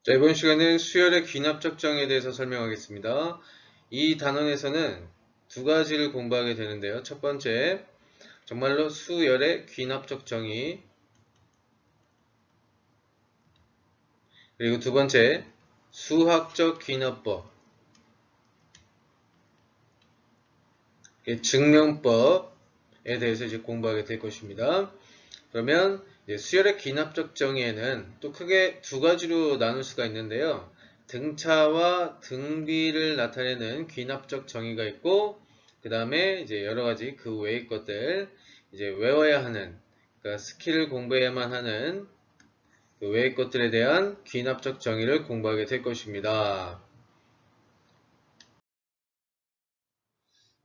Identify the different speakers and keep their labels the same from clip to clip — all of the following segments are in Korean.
Speaker 1: 자, 이번 시간은 수열의 귀납적 정의에 대해서 설명하겠습니다. 이 단원에서는 두 가지를 공부하게 되는데요. 첫 번째, 정말로 수열의 귀납적 정의, 그리고 두 번째, 수학적 귀납법, 증명법에 대해서 이제 공부하게 될 것입니다. 그러면 수열의 귀납적 정의에는 또 크게 두 가지로 나눌 수가 있는데요. 등차와 등비를 나타내는 귀납적 정의가 있고, 그 다음에 이제 여러 가지 그 외의 것들, 이제 외워야 하는, 그러니까 스킬을 공부해야만 하는 그 외의 것들에 대한 귀납적 정의를 공부하게 될 것입니다.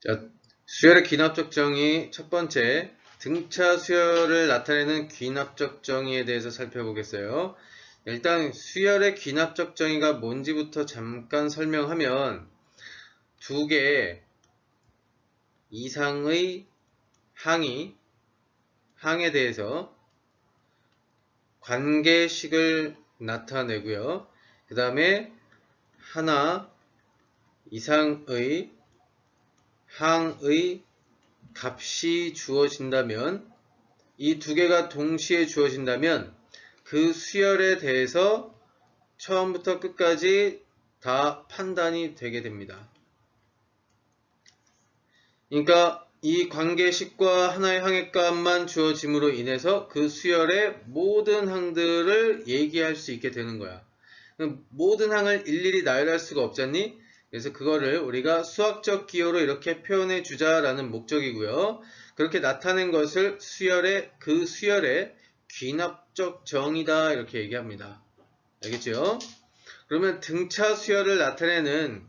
Speaker 1: 자, 수열의 귀납적 정의 첫 번째, 등차 수열을 나타내는 귀납적 정의에 대해서 살펴보겠어요. 일단 수열의 귀납적 정의가 뭔지부터 잠깐 설명하면 두 개 이상의 항에 대해서 관계식을 나타내고요. 그 다음에 하나 이상의 항의 값이 주어진다면, 이 두 개가 동시에 주어진다면 그 수열에 대해서 처음부터 끝까지 다 판단이 되게 됩니다. 그러니까 이 관계식과 하나의 항의 값만 주어짐으로 인해서 그 수열의 모든 항들을 얘기할 수 있게 되는 거야. 모든 항을 일일이 나열할 수가 없잖니? 그래서 그거를 우리가 수학적 기호로 이렇게 표현해 주자라는 목적이고요. 그렇게 나타낸 것을 그 수열의 귀납적 정의다 이렇게 얘기합니다. 알겠죠? 그러면 등차 수열을 나타내는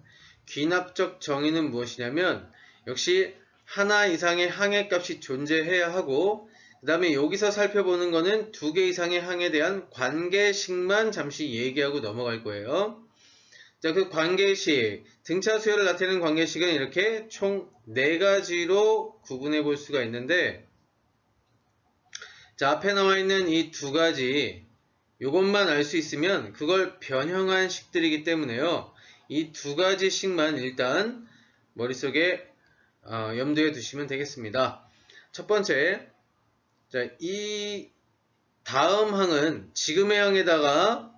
Speaker 1: 귀납적 정의는 무엇이냐면, 역시 하나 이상의 항의 값이 존재해야 하고, 그 다음에 여기서 살펴보는 거는 두 개 이상의 항에 대한 관계식만 잠시 얘기하고 넘어갈 거예요. 자, 그 관계식, 등차 수열을 나타내는 관계식은 이렇게 총 4가지로 구분해 볼 수가 있는데, 자, 앞에 나와 있는 이 두 가지, 요것만 알 수 있으면 그걸 변형한 식들이기 때문에요. 이 두 가지 식만 일단 머릿속에 염두에 두시면 되겠습니다. 첫 번째, 자, 이 다음 항은 지금의 항에다가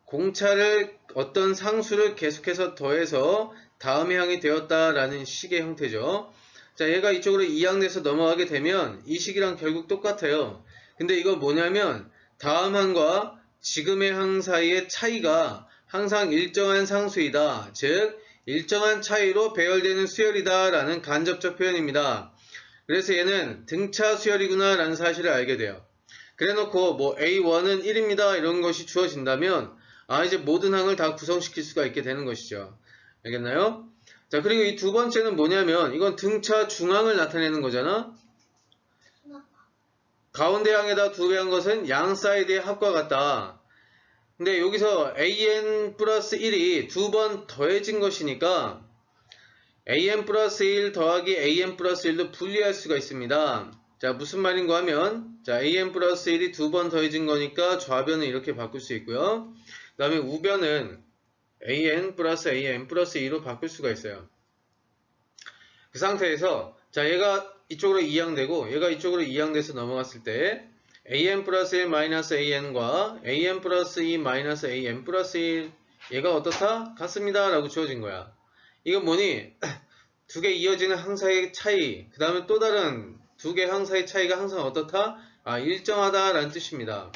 Speaker 1: 공차를 어떤 상수를 계속해서 더해서 다음의 항이 되었다라는 식의 형태죠. 자, 얘가 이쪽으로 이항돼서 넘어가게 되면 이 식이랑 결국 똑같아요. 근데 이거 뭐냐면 다음 항과 지금의 항 사이의 차이가 항상 일정한 상수이다. 즉 일정한 차이로 배열되는 수열이다 라는 간접적 표현입니다. 그래서 얘는 등차 수열이구나 라는 사실을 알게 돼요. 그래놓고 뭐 A1은 1입니다 이런 것이 주어진다면 이제 모든 항을 다 구성시킬 수가 있게 되는 것이죠. 알겠나요? 자, 그리고 이 두 번째는 뭐냐면 이건 등차 중항을 나타내는 거잖아. 가운데 항에다 두 배 한 것은 양 사이드의 합과 같다. 근데 여기서 an 플러스 1이 두 번 더해진 것이니까 an 플러스 1 더하기 an 플러스 1도 분리할 수가 있습니다. 자, 무슨 말인가 하면, 자, an 플러스 1이 두 번 더해진 거니까 좌변은 이렇게 바꿀 수 있고요. 그 다음에 우변은 an 플러스 2로 바꿀 수가 있어요. 그 상태에서, 자, 얘가 이쪽으로 이항되고, 얘가 이쪽으로 이항돼서 넘어갔을 때, an 플러스 1 마이너스 an과 an 플러스 2 마이너스 an 플러스 1, 얘가 어떻다? 같습니다. 라고 주어진 거야. 이건 뭐니? 두 개 이어지는 항 사이의 차이, 그 다음에 또 다른 두 개 항 사이의 차이가 항상 어떻다? 일정하다라는 뜻입니다.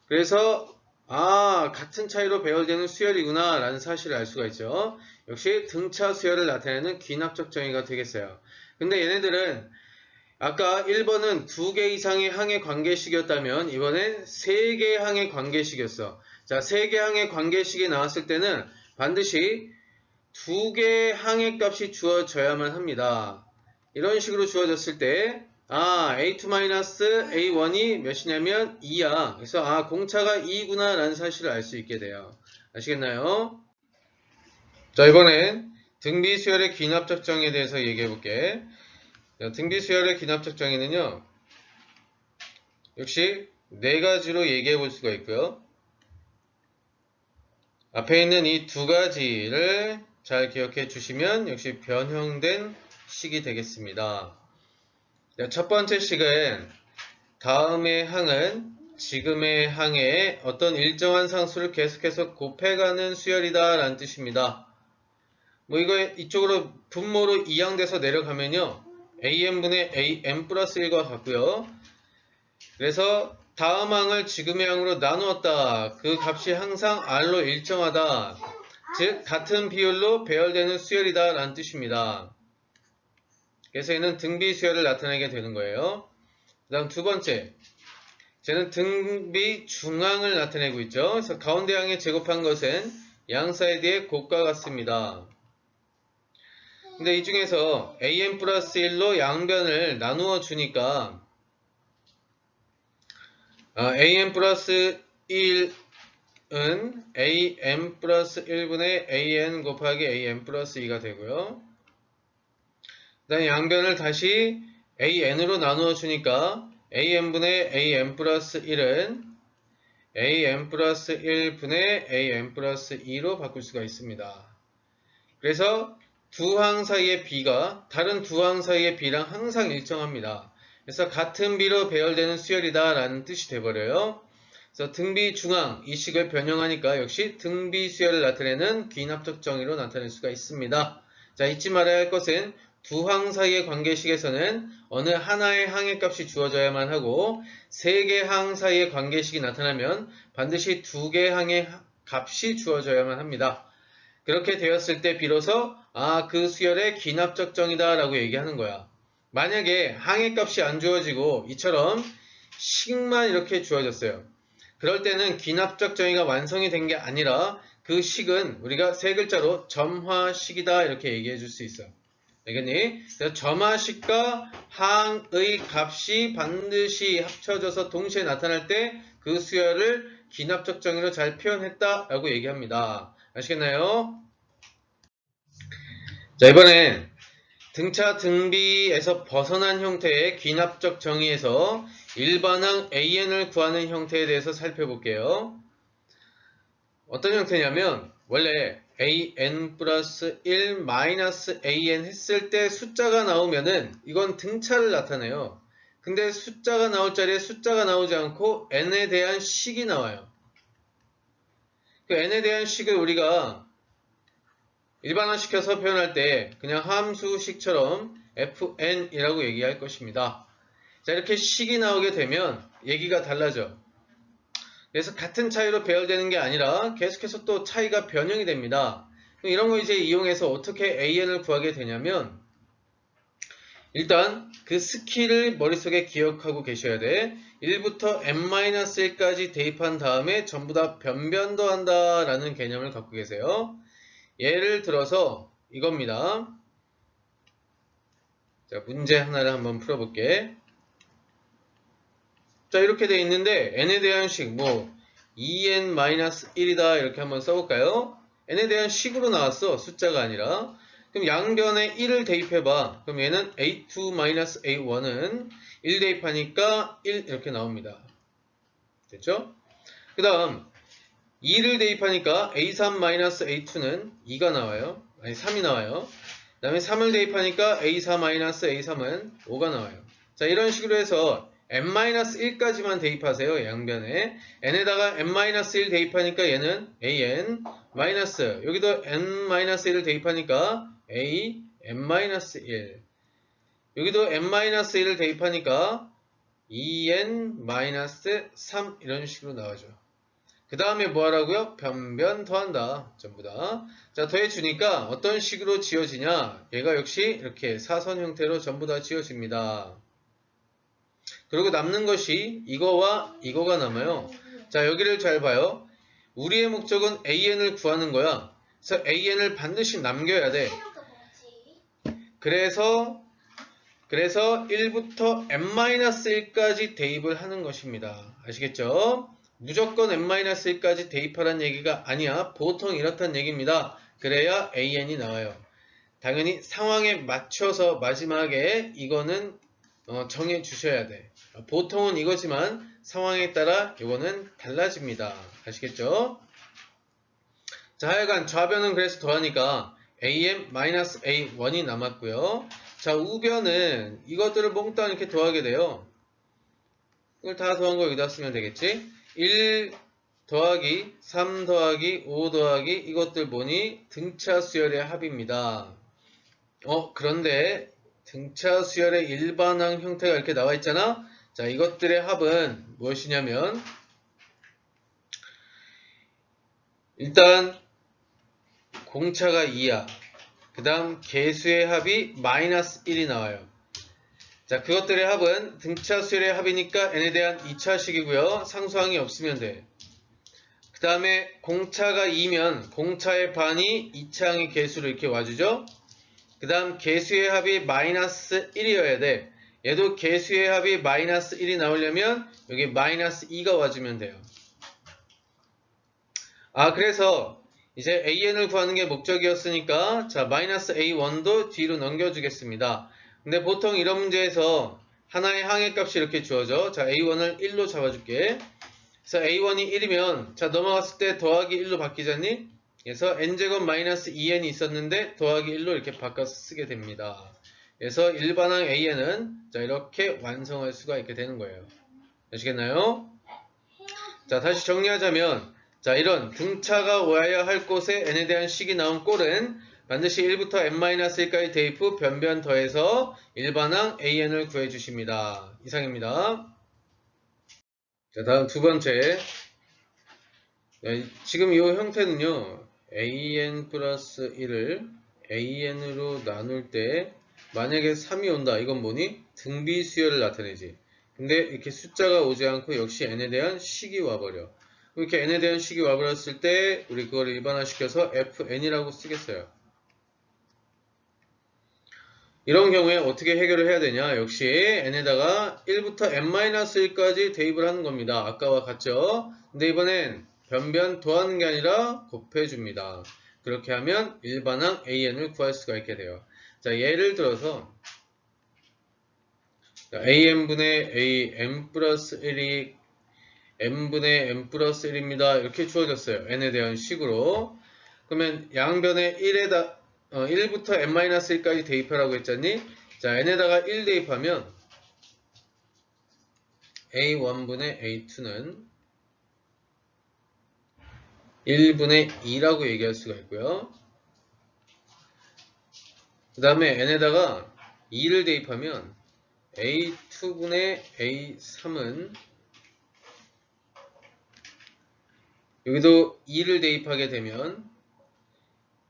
Speaker 1: 그래서 같은 차이로 배열되는 수열이구나 라는 사실을 알 수가 있죠. 역시 등차 수열을 나타내는 귀납적 정의가 되겠어요. 근데 얘네들은 아까 1번은 두 개 이상의 항의 관계식이었다면 이번엔 세 개의 항의 관계식이었어. 자, 세 개의 항의 관계식이 나왔을 때는 반드시 두 개의 항의 값이 주어져야만 합니다. 이런 식으로 주어졌을 때 A2-A1이 몇이냐면 2야. 그래서 공차가 2구나 라는 사실을 알 수 있게 돼요. 아시겠나요? 자, 이번엔 등비수열의 귀납적 정의에 대해서 얘기해 볼게. 등비수열의 귀납적 정의는요, 역시 4가지로 얘기해 볼 수가 있고요. 앞에 있는 이 두 가지를 잘 기억해 주시면 역시 변형된 식이 되겠습니다. 첫 번째 식은 다음의 항은 지금의 항에 어떤 일정한 상수를 계속해서 곱해가는 수열이다 라는 뜻입니다. 뭐 이거 이쪽으로 분모로 이항돼서 내려가면요 am분의 am 플러스 1과 같고요. 그래서 다음 항을 지금의 항으로 나누었다. 그 값이 항상 r로 일정하다. 즉 같은 비율로 배열되는 수열이다 라는 뜻입니다. 그래서 얘는 등비 수열을 나타내게 되는 거예요. 그 다음 두 번째, 쟤는 등비 중항을 나타내고 있죠. 그래서 가운데 항에 제곱한 것은 양 사이드의 곱과 같습니다. 근데 이 중에서 am 플러스 1로 양변을 나누어 주니까 am 플러스 1은 am 플러스 1분의 an 곱하기 am 플러스 2가 되고요. 그 다음에 양변을 다시 an으로 나누어 주니까 am분의 am 플러스 1은 am 플러스 1분의 am 플러스 2로 바꿀 수가 있습니다. 그래서 두 항 사이의 비가 다른 두 항 사이의 비랑 항상 일정합니다. 그래서 같은 비로 배열되는 수열이다 라는 뜻이 돼버려요. 그래서 등비 중항 이 식을 변형하니까 역시 등비 수열을 나타내는 귀납적 정의로 나타낼 수가 있습니다. 자, 잊지 말아야 할 것은 두 항 사이의 관계식에서는 어느 하나의 항의 값이 주어져야만 하고 세 개 항 사이의 관계식이 나타나면 반드시 두 개 항의 값이 주어져야만 합니다. 그렇게 되었을 때 비로소 그 수열의 귀납적 정이다 라고 얘기하는 거야. 만약에 항의 값이 안 주어지고 이처럼 식만 이렇게 주어졌어요. 그럴 때는 귀납적 정의가 완성이 된 게 아니라 그 식은 우리가 세 글자로 점화식이다 이렇게 얘기해 줄 수 있어. 알겠니? 그래서 점화식과 항의 값이 반드시 합쳐져서 동시에 나타날 때 그 수열을 귀납적 정의로 잘 표현했다 라고 얘기합니다. 아시겠나요? 자, 이번엔 등차 등비에서 벗어난 형태의 귀납적 정의에서 일반항 an을 구하는 형태에 대해서 살펴볼게요. 어떤 형태냐면 원래 an 플러스 1 마이너스 an 했을 때 숫자가 나오면은 이건 등차를 나타내요. 근데 숫자가 나올 자리에 숫자가 나오지 않고 n에 대한 식이 나와요. 그 n에 대한 식을 우리가 일반화시켜서 표현할 때 그냥 함수식처럼 fn이라고 얘기할 것입니다. 자, 이렇게 식이 나오게 되면 얘기가 달라져. 그래서 같은 차이로 배열되는 게 아니라 계속해서 또 차이가 변형이 됩니다. 이런 거 이제 이용해서 어떻게 an을 구하게 되냐면 일단 그 스킬을 머릿속에 기억하고 계셔야 돼. 1부터 n-1까지 대입한 다음에 전부 다 변변도 한다 라는 개념을 갖고 계세요. 예를 들어서 이겁니다. 자, 문제 하나를 한번 풀어볼게. 자, 이렇게 돼 있는데 n에 대한 식, 뭐 2n-1이다 이렇게 한번 써볼까요? n에 대한 식으로 나왔어. 숫자가 아니라. 그럼 양변에 1을 대입해봐. 그럼 얘는 a2-a1은 1 대입하니까 1 이렇게 나옵니다. 됐죠? 그 다음 2를 대입하니까 a3-a2는 2가 나와요. 아니 3이 나와요. 그 다음에 3을 대입하니까 a4-a3은 5가 나와요. 자, 이런 식으로 해서 n-1까지만 대입하세요. 양변에. n에다가 n-1 대입하니까 얘는 an 여기도 n-1을 대입하니까 a n-1 여기도 n-1을 대입하니까 2n-3 이런 식으로 나와줘. 그 다음에 뭐 하라고요? 변변 더한다. 전부 다. 자, 더해주니까 어떤 식으로 지어지냐? 얘가 역시 이렇게 사선 형태로 전부 다 지어집니다. 그리고 남는 것이 이거와 이거가 남아요. 자, 여기를 잘 봐요. 우리의 목적은 an을 구하는 거야. 그래서 an을 반드시 남겨야 돼. 그래서 1부터 n-1까지 대입을 하는 것입니다. 아시겠죠? 무조건 n-1까지 대입하라는 얘기가 아니야. 보통 이렇다는 얘기입니다. 그래야 an이 나와요. 당연히 상황에 맞춰서 마지막에 이거는 정해 주셔야 돼. 보통은 이거지만 상황에 따라 이거는 달라집니다. 아시겠죠? 자, 하여간 좌변은 그래서 더하니까 am-a1이 남았고요. 자, 우변은 이것들을 몽땅 이렇게 더하게 돼요. 이걸 다 더한 거 여기다 쓰면 되겠지? 1 더하기 3 더하기 5 더하기 이것들 뭐니? 등차 수열의 합입니다. 그런데 등차 수열의 일반항 형태가 이렇게 나와 있잖아? 자, 이것들의 합은 무엇이냐면 일단 공차가 2야. 그 다음 개수의 합이 마이너스 1이 나와요. 자, 그것들의 합은 등차 수열의 합이니까 n에 대한 2차식이고요. 상수항이 없으면 돼. 그 다음에 공차가 2면 공차의 반이 2차항의 개수로 이렇게 와주죠. 그 다음 개수의 합이 마이너스 1이어야 돼. 얘도 개수의 합이 마이너스 1이 나오려면 여기 마이너스 2가 와주면 돼요. 그래서 이제 an을 구하는 게 목적이었으니까 자, 마이너스 a1도 뒤로 넘겨주겠습니다. 근데 보통 이런 문제에서 하나의 항의값이 이렇게 주어져. 자, a1을 1로 잡아줄게. 그래서 a1이 1이면 자, 넘어갔을 때 더하기 1로 바뀌잖니? 그래서 n제곱 마이너스 2n이 있었는데 더하기 1로 이렇게 바꿔서 쓰게 됩니다. 그래서 일반항 an은 자, 이렇게 완성할 수가 있게 되는 거예요. 아시겠나요? 자, 다시 정리하자면 자, 이런 등차가 와야 할 곳에 n에 대한 식이 나온 꼴은 반드시 1부터 n-1까지 대입 후 변변 더해서 일반항 an을 구해주십니다. 이상입니다. 자, 다음 두 번째. 지금 이 형태는요, an 플러스 1을 an으로 나눌 때 만약에 3이 온다. 이건 뭐니? 등비 수열을 나타내지. 근데 이렇게 숫자가 오지 않고 역시 n에 대한 식이 와버려. 이렇게 n에 대한 식이 와버렸을 때 우리 그걸 일반화시켜서 fn이라고 쓰겠어요. 이런 경우에 어떻게 해결을 해야 되냐? 역시 n에다가 1부터 n-1까지 대입을 하는 겁니다. 아까와 같죠? 근데 이번엔 변변 더하는 게 아니라 곱해줍니다. 그렇게 하면 일반항 an을 구할 수가 있게 돼요. 자, 예를 들어서 am분의 am 플러스 1이 m분의 m 플러스 1입니다. 이렇게 주어졌어요. n에 대한 식으로. 그러면 양변에 1부터 n-1까지 대입하라고 했잖니? 자, n에다가 1 대입하면 a1분의 a2는 1분의 2라고 얘기할 수가 있고요. 그 다음에 n에다가 2를 대입하면 a2분의 a3은 여기도 2를 대입하게 되면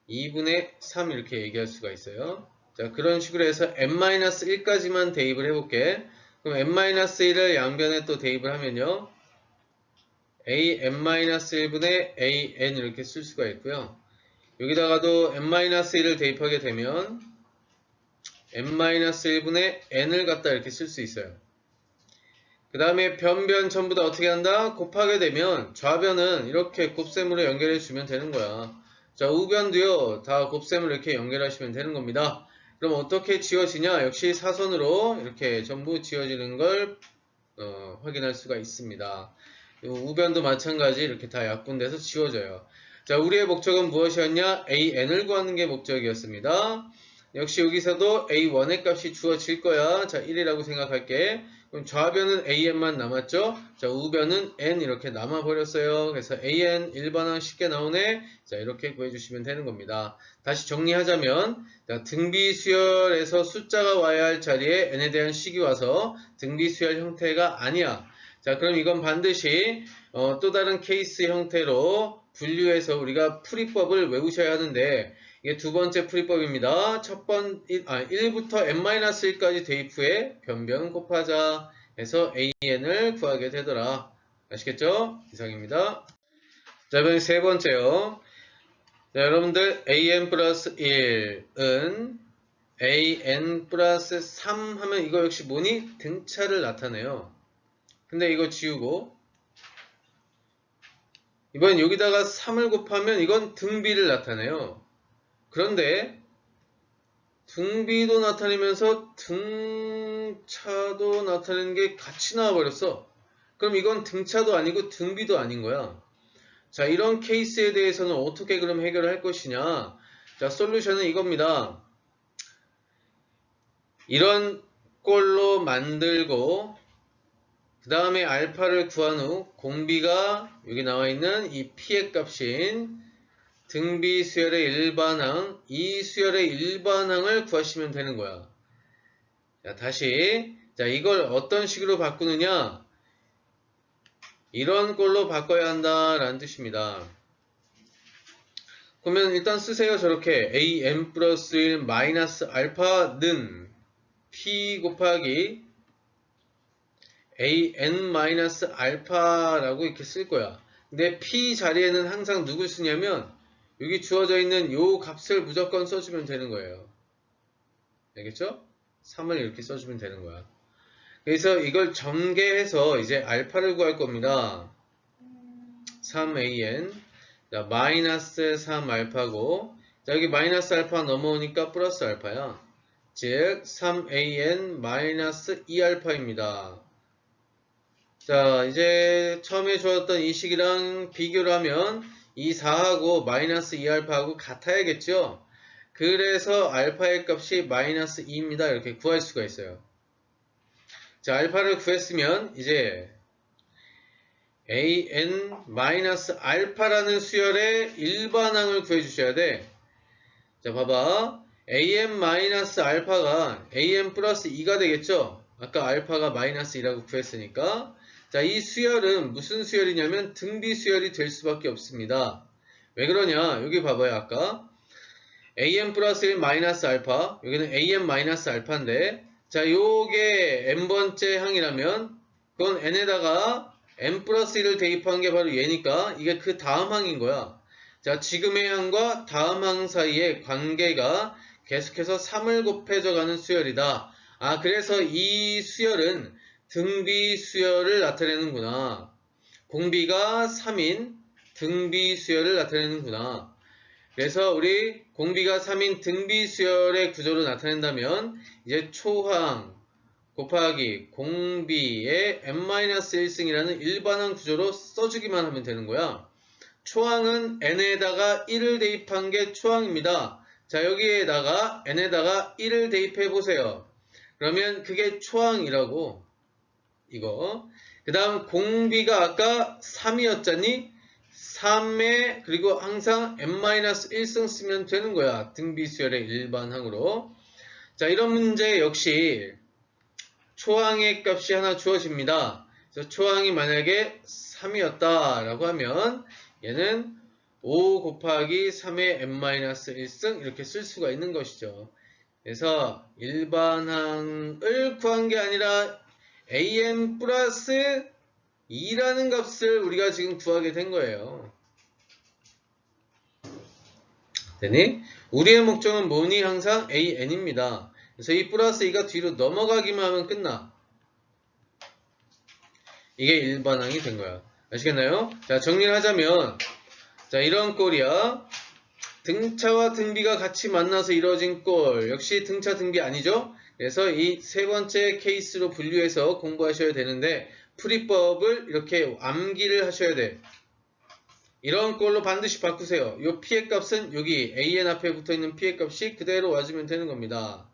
Speaker 1: 2분의 3 이렇게 얘기할 수가 있어요. 자, 그런 식으로 해서 n-1까지만 대입을 해볼게. 그럼 n-1을 양변에 또 대입을 하면요. an-1분의 an 이렇게 쓸 수가 있고요. 여기다가도 n-1을 대입하게 되면 n-1분의 n을 갖다 이렇게 쓸 수 있어요. 그 다음에 변변 전부 다 어떻게 한다? 곱하게 되면 좌변은 이렇게 곱셈으로 연결해 주면 되는 거야. 자, 우변도요, 다 곱셈으로 이렇게 연결하시면 되는 겁니다. 그럼 어떻게 지워지냐? 역시 사선으로 이렇게 전부 지워지는 걸 확인할 수가 있습니다. 우변도 마찬가지 이렇게 다 약분돼서 지워져요. 자, 우리의 목적은 무엇이었냐? an을 구하는 게 목적이었습니다. 역시 여기서도 a1의 값이 주어질 거야. 자, 1이라고 생각할게. 그럼 좌변은 an만 남았죠? 자, 우변은 n 이렇게 남아버렸어요. 그래서 an 일반항 쉽게 나오네. 자, 이렇게 구해주시면 되는 겁니다. 다시 정리하자면 자, 등비수열에서 숫자가 와야 할 자리에 n에 대한 식이 와서 등비수열 형태가 아니야. 자, 그럼 이건 반드시 또 다른 케이스 형태로 분류해서 우리가 풀이법을 외우셔야 하는데 이게 두 번째 풀이법입니다. 1부터 n-1까지 대입 후에 변변 곱하자 해서 an을 구하게 되더라. 아시겠죠? 이상입니다. 자, 이번에 세 번째요. 자, 여러분들 an 플러스 1은 an 플러스 3 하면 이거 역시 뭐니? 등차를 나타내요. 근데 이거 지우고 이번 여기다가 3을 곱하면 이건 등비를 나타내요. 그런데 등비도 나타내면서 등차도 나타내는 게 같이 나와버렸어. 그럼 이건 등차도 아니고 등비도 아닌 거야. 자, 이런 케이스에 대해서는 어떻게 그럼 해결할 것이냐? 자, 솔루션은 이겁니다. 이런 꼴로 만들고 그 다음에 알파를 구한 후 공비가 여기 나와 있는 이 p의 값인 등비 수열의 일반항, 이 수열의 일반항을 구하시면 되는 거야. 자, 다시 자, 이걸 어떤 식으로 바꾸느냐? 이런 꼴로 바꿔야 한다라는 뜻입니다. 그러면 일단 쓰세요. 저렇게 am 플러스 1 마이너스 알파는 p 곱하기 an 마이너스 알파라고 이렇게 쓸 거야. 근데 p 자리에는 항상 누굴 쓰냐면 여기 주어져 있는 요 값을 무조건 써주면 되는 거예요. 알겠죠? 3을 이렇게 써주면 되는 거야. 그래서 이걸 전개해서 이제 알파를 구할 겁니다. 3an 자, 마이너스 3알파고 자, 여기 마이너스 알파 넘어오니까 플러스 알파야. 즉 3an 마이너스 2알파입니다. 자, 이제 처음에 주었던 이 식이랑 비교를 하면 이 4하고 마이너스 2알파하고 같아야겠죠? 그래서 알파의 값이 마이너스 2입니다. 이렇게 구할 수가 있어요. 자, 알파를 구했으면 이제 an 마이너스 알파라는 수열의 일반항을 구해주셔야 돼. 자, 봐봐. am 마이너스 알파가 am 플러스 2가 되겠죠? 아까 알파가 마이너스 2라고 구했으니까. 자, 이 수열은 무슨 수열이냐면 등비 수열이 될 수밖에 없습니다. 왜 그러냐? 여기 봐봐요. 아까 am 플러스 1 마이너스 알파, 여기는 am 마이너스 알파인데, 자, 요게 n번째 항이라면 그건 n에다가 n 플러스 1을 대입한 게 바로 얘니까 이게 그 다음 항인 거야. 자, 지금의 항과 다음 항 사이의 관계가 계속해서 3을 곱해져 가는 수열이다. 아, 그래서 이 수열은 등비 수열을 나타내는구나. 공비가 3인 등비 수열을 나타내는구나. 그래서 우리 공비가 3인 등비 수열의 구조로 나타낸다면 이제 초항 곱하기 공비의 n-1승이라는 일반항 구조로 써주기만 하면 되는 거야. 초항은 n에다가 1을 대입한 게 초항입니다. 자, 여기에다가 n에다가 1을 대입해 보세요. 그러면 그게 초항이라고. 이거. 그 다음 공비가 아까 3이었잖니? 3에 그리고 항상 n-1승 쓰면 되는 거야. 등비수열의 일반항으로. 자, 이런 문제 역시 초항의 값이 하나 주어집니다. 그래서 초항이 만약에 3이었다 라고 하면 얘는 5 곱하기 3의 n-1승 이렇게 쓸 수가 있는 것이죠. 그래서 일반항을 구한 게 아니라 am 플러스 2라는 값을 우리가 지금 구하게 된 거예요. 되니? 우리의 목적은 뭐니? 항상 an입니다. 그래서 이 플러스 2가 뒤로 넘어가기만 하면 끝나. 이게 일반항이 된 거야. 아시겠나요? 자, 정리를 하자면 자, 이런 꼴이야. 등차와 등비가 같이 만나서 이루어진 꼴. 역시 등차 등비 아니죠? 그래서 이 세 번째 케이스로 분류해서 공부하셔야 되는데 풀이법을 이렇게 암기를 하셔야 돼. 이런 꼴로 반드시 바꾸세요. 이 p의 값은 여기 an 앞에 붙어있는 p의 값이 그대로 와주면 되는 겁니다.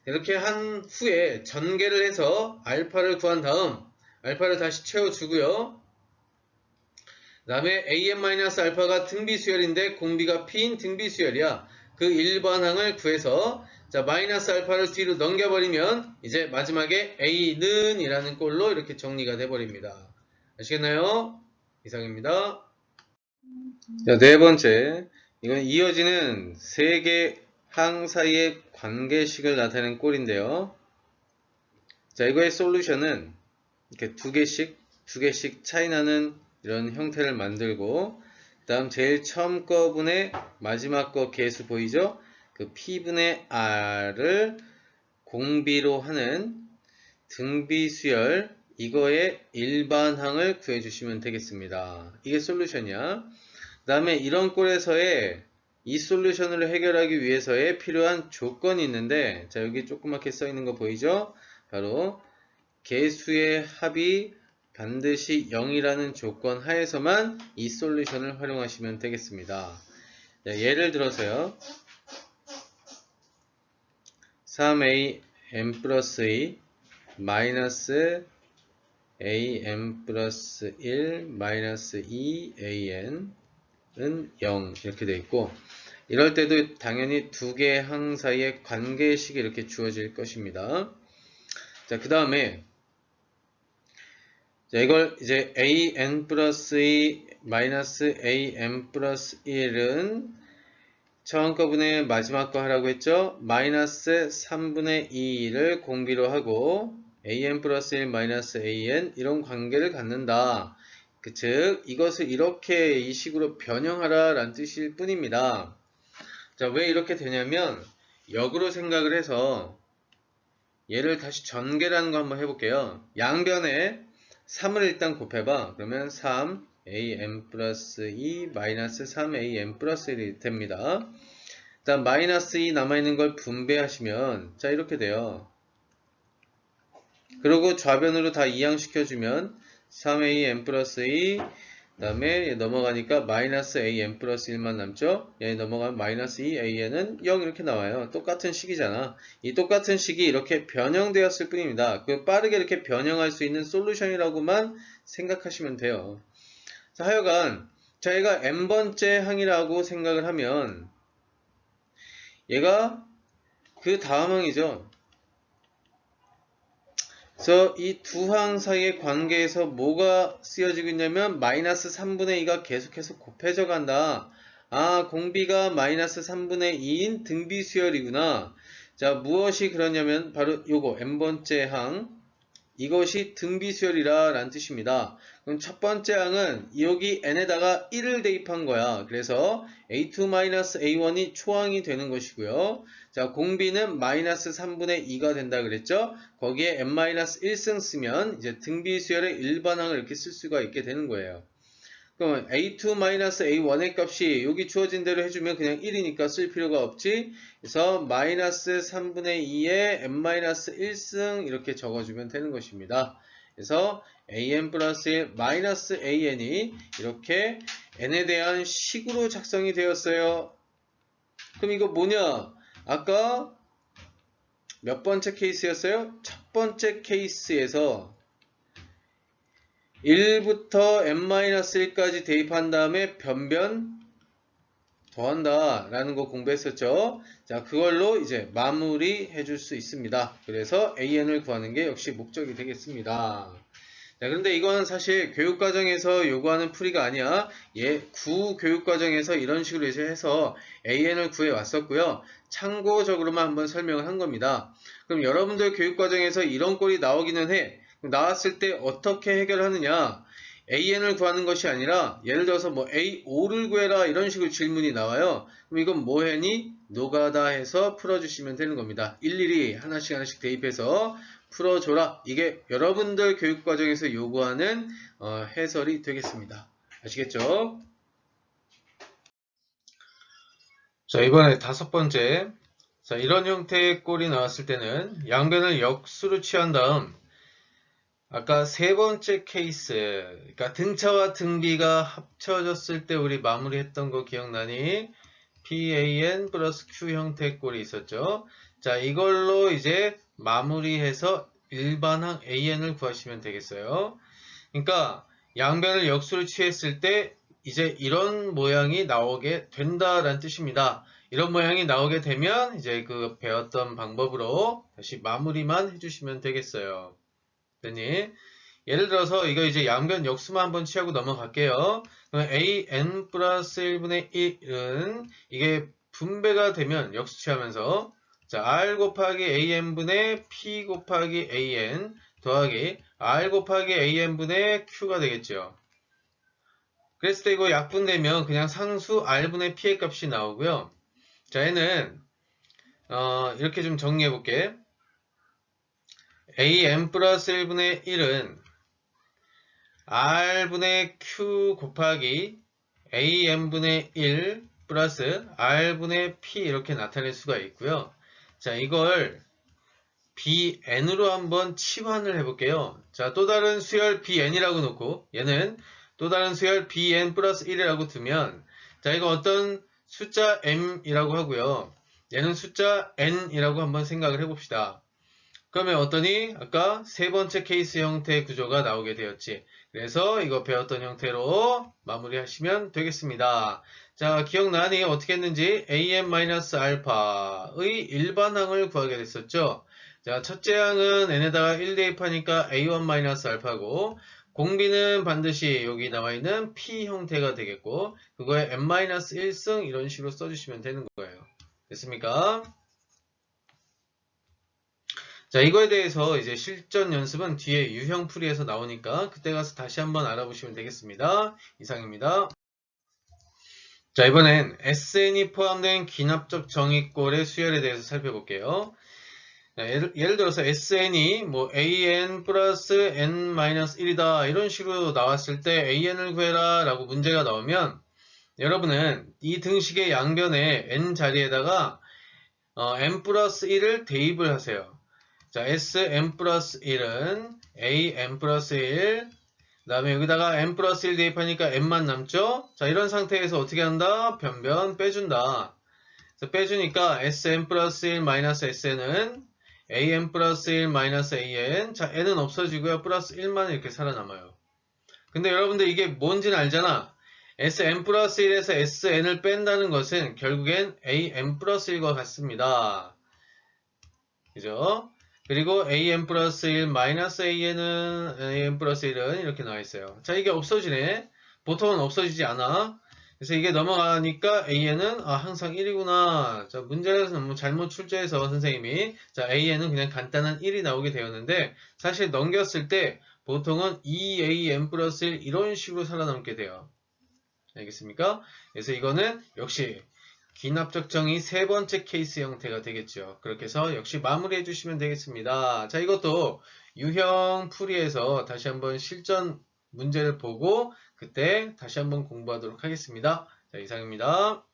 Speaker 1: 이렇게 한 후에 전개를 해서 알파를 구한 다음 알파를 다시 채워주고요. 그 다음에 am-알파가 등비수열인데 공비가 p인 등비수열이야. 그 일반항을 구해서 자 마이너스 알파를 뒤로 넘겨버리면 이제 마지막에 a는 이라는 꼴로 이렇게 정리가 돼버립니다. 아시겠나요? 이상입니다. 자, 네 번째. 이건 이어지는 세 개 항 사이의 관계식을 나타내는 꼴인데요. 자, 이거의 솔루션은 이렇게 두 개씩 차이 나는 이런 형태를 만들고, 그 다음 제일 처음 거분의 마지막 거 개수 보이죠? 그 p분의 r을 공비로 하는 등비수열, 이거의 일반항을 구해주시면 되겠습니다. 이게 솔루션이야. 그 다음에 이런 꼴에서의 이 솔루션을 해결하기 위해서의 필요한 조건이 있는데, 자, 여기 조그맣게 써 있는 거 보이죠? 바로 개수의 합이 반드시 0이라는 조건 하에서만 이 솔루션을 활용하시면 되겠습니다. 자, 예를 들어서요. 3am 플러스 2 마이너스 am 플러스 1 마이너스 2an은 0 이렇게 되어 있고, 이럴 때도 당연히 두 개의 항 사이의 관계식이 이렇게 주어질 것입니다. 자, 그 다음에 이걸 이제 an 플러스 2 마이너스 am 플러스 1은 처음 거분의 마지막 거 하라고 했죠? 마이너스 3분의 2를 공비로 하고 an 플러스 1 마이너스 an 이런 관계를 갖는다. 즉 이것을 이렇게 이 식으로 변형하라 라는 뜻일 뿐입니다. 자, 왜 이렇게 되냐면 역으로 생각을 해서 얘를 다시 전개라는 거 한번 해볼게요. 양변에 3을 일단 곱해봐. 그러면 3am 플러스 2 마이너스 3am 플러스 1이 됩니다. 일단 마이너스 2 남아있는 걸 분배하시면 자 이렇게 돼요. 그리고 좌변으로 다 이항시켜주면 3am 플러스 2 그 다음에 넘어가니까 마이너스 am 플러스 1만 남죠. 얘 넘어가면 마이너스 2an은 0 이렇게 나와요. 똑같은 식이잖아. 이 똑같은 식이 이렇게 변형되었을 뿐입니다. 그 빠르게 이렇게 변형할 수 있는 솔루션이라고만 생각하시면 돼요. 자, 하여간 자 얘가 n번째 항이라고 생각을 하면 얘가 그 다음 항이죠. 그래서 이 두 항 사이의 관계에서 뭐가 쓰여지고 있냐면 마이너스 3분의 2가 계속해서 곱해져 간다. 아, 공비가 마이너스 3분의 2인 등비수열이구나. 자, 무엇이 그러냐면 바로 요거 n번째 항, 이것이 등비수열이라 라는 뜻입니다. 그럼 첫 번째 항은 여기 n에다가 1을 대입한 거야. 그래서 a2-a1이 초항이 되는 것이고요. 자, 공비는 마이너스 3분의 2가 된다 그랬죠. 거기에 n-1승 쓰면 이제 등비수열의 일반항을 이렇게 쓸 수가 있게 되는 거예요. 그럼 a2-a1의 값이 여기 주어진 대로 해주면 그냥 1이니까 쓸 필요가 없지. 그래서 마이너스 3분의 2에 n-1승 이렇게 적어주면 되는 것입니다. 그래서 an 플러스 1 마이너스 an이 이렇게 n에 대한 식으로 작성이 되었어요. 그럼 이거 뭐냐? 아까 몇 번째 케이스였어요? 첫 번째 케이스에서 1부터 n-1까지 대입한 다음에 변변 더한다 라는 거 공부했었죠. 자, 그걸로 이제 마무리 해줄 수 있습니다. 그래서 an을 구하는 게 역시 목적이 되겠습니다. 자, 그런데 이건 사실 교육과정에서 요구하는 풀이가 아니야. 구교육과정에서 이런 식으로 이제 해서 an을 구해 왔었고요. 참고적으로만 한번 설명을 한 겁니다. 그럼 여러분들 교육과정에서 이런 꼴이 나오기는 해. 나왔을 때 어떻게 해결하느냐? an을 구하는 것이 아니라 예를 들어서 뭐 a5를 구해라 이런 식으로 질문이 나와요. 그럼 이건 뭐 해니? 노가다 해서 풀어주시면 되는 겁니다. 일일이 하나씩 대입해서 풀어줘라. 이게 여러분들 교육과정에서 요구하는 해설이 되겠습니다. 아시겠죠? 자, 이번에 다섯 번째. 자, 이런 형태의 꼴이 나왔을 때는 양변을 역수로 취한 다음 아까 세 번째 케이스, 그러니까 등차와 등비가 합쳐졌을 때 우리 마무리했던 거 기억나니? pan 플러스 q 형태의 꼴이 있었죠. 자, 이걸로 이제 마무리해서 일반항 an을 구하시면 되겠어요. 그러니까 양변을 역수로 취했을 때 이제 이런 모양이 나오게 된다라는 뜻입니다. 이런 모양이 나오게 되면 이제 그 배웠던 방법으로 다시 마무리만 해주시면 되겠어요. 됐니? 예를 들어서 이거 이제 양변 역수만 한번 취하고 넘어갈게요. 그럼 an 플러스 1분의 1은 이게 분배가 되면 역수 취하면서 자, r 곱하기 an분의 p 곱하기 an 더하기 r 곱하기 an분의 q가 되겠죠. 그랬을 때 이거 약분되면 그냥 상수 r분의 p의 값이 나오고요. 자, 얘는 이렇게 좀 정리해 볼게. an 플러스 1분의 1은 r분의 q 곱하기 an분의 1 플러스 r분의 p 이렇게 나타낼 수가 있고요. 자, 이걸 bn으로 한번 치환을 해볼게요. 자, 또 다른 수열 bn이라고 놓고 얘는 또 다른 수열 bn 플러스 1이라고 두면 자, 이거 어떤 숫자 m이라고 하고요. 얘는 숫자 n이라고 한번 생각을 해봅시다. 그러면 어떠니? 아까 세 번째 케이스 형태의 구조가 나오게 되었지. 그래서 이거 배웠던 형태로 마무리하시면 되겠습니다. 자, 기억나니? 어떻게 했는지 an-알파의 일반항을 구하게 됐었죠. 자, 첫째 항은 n에다가 1 대입하니까 a1-알파고 공비는 반드시 여기 나와있는 p 형태가 되겠고 그거에 n-1승 이런 식으로 써주시면 되는 거예요. 됐습니까? 자, 이거에 대해서 이제 실전 연습은 뒤에 유형풀이에서 나오니까 그때 가서 다시 한번 알아보시면 되겠습니다. 이상입니다. 자, 이번엔 SN이 포함된 기납적 정의꼴의 수열에 대해서 살펴볼게요. 자, 예를 들어서 SN이 뭐 AN 플러스 N-1이다 이런 식으로 나왔을 때 AN을 구해라 라고 문제가 나오면 여러분은 이 등식의 양변에 N 자리에다가 N 플러스 1을 대입을 하세요. 자, Sn 플러스 1은 An 플러스 1, 그 다음에 여기다가 n 플러스 1 대입하니까 n만 남죠? 자, 이런 상태에서 어떻게 한다? 변변 빼준다. 그래서 빼주니까 Sn 플러스 1 마이너스 Sn은 An 플러스 1 마이너스 An. 자, n은 없어지고요. 플러스 1만 이렇게 살아남아요. 근데 여러분들 이게 뭔지는 알잖아. Sn 플러스 1에서 Sn을 뺀다는 것은 결국엔 An 플러스 1과 같습니다. 그죠? 그리고 an 플러스 1 마이너스 an은 an 플러스 1은 이렇게 나와 있어요. 자, 이게 없어지네. 보통은 없어지지 않아. 그래서 이게 넘어가니까 an은 항상 1이구나. 자, 문제에서 너무 잘못 출제해서 선생님이 자, an은 그냥 간단한 1이 나오게 되었는데 사실 넘겼을 때 보통은 2an 플러스 1 이런 식으로 살아남게 돼요. 알겠습니까? 그래서 이거는 역시 기납적 정의 세 번째 케이스 형태가 되겠죠. 그렇게 해서 역시 마무리해 주시면 되겠습니다. 자, 이것도 유형 풀이에서 다시 한번 실전 문제를 보고 그때 다시 한번 공부하도록 하겠습니다. 자, 이상입니다.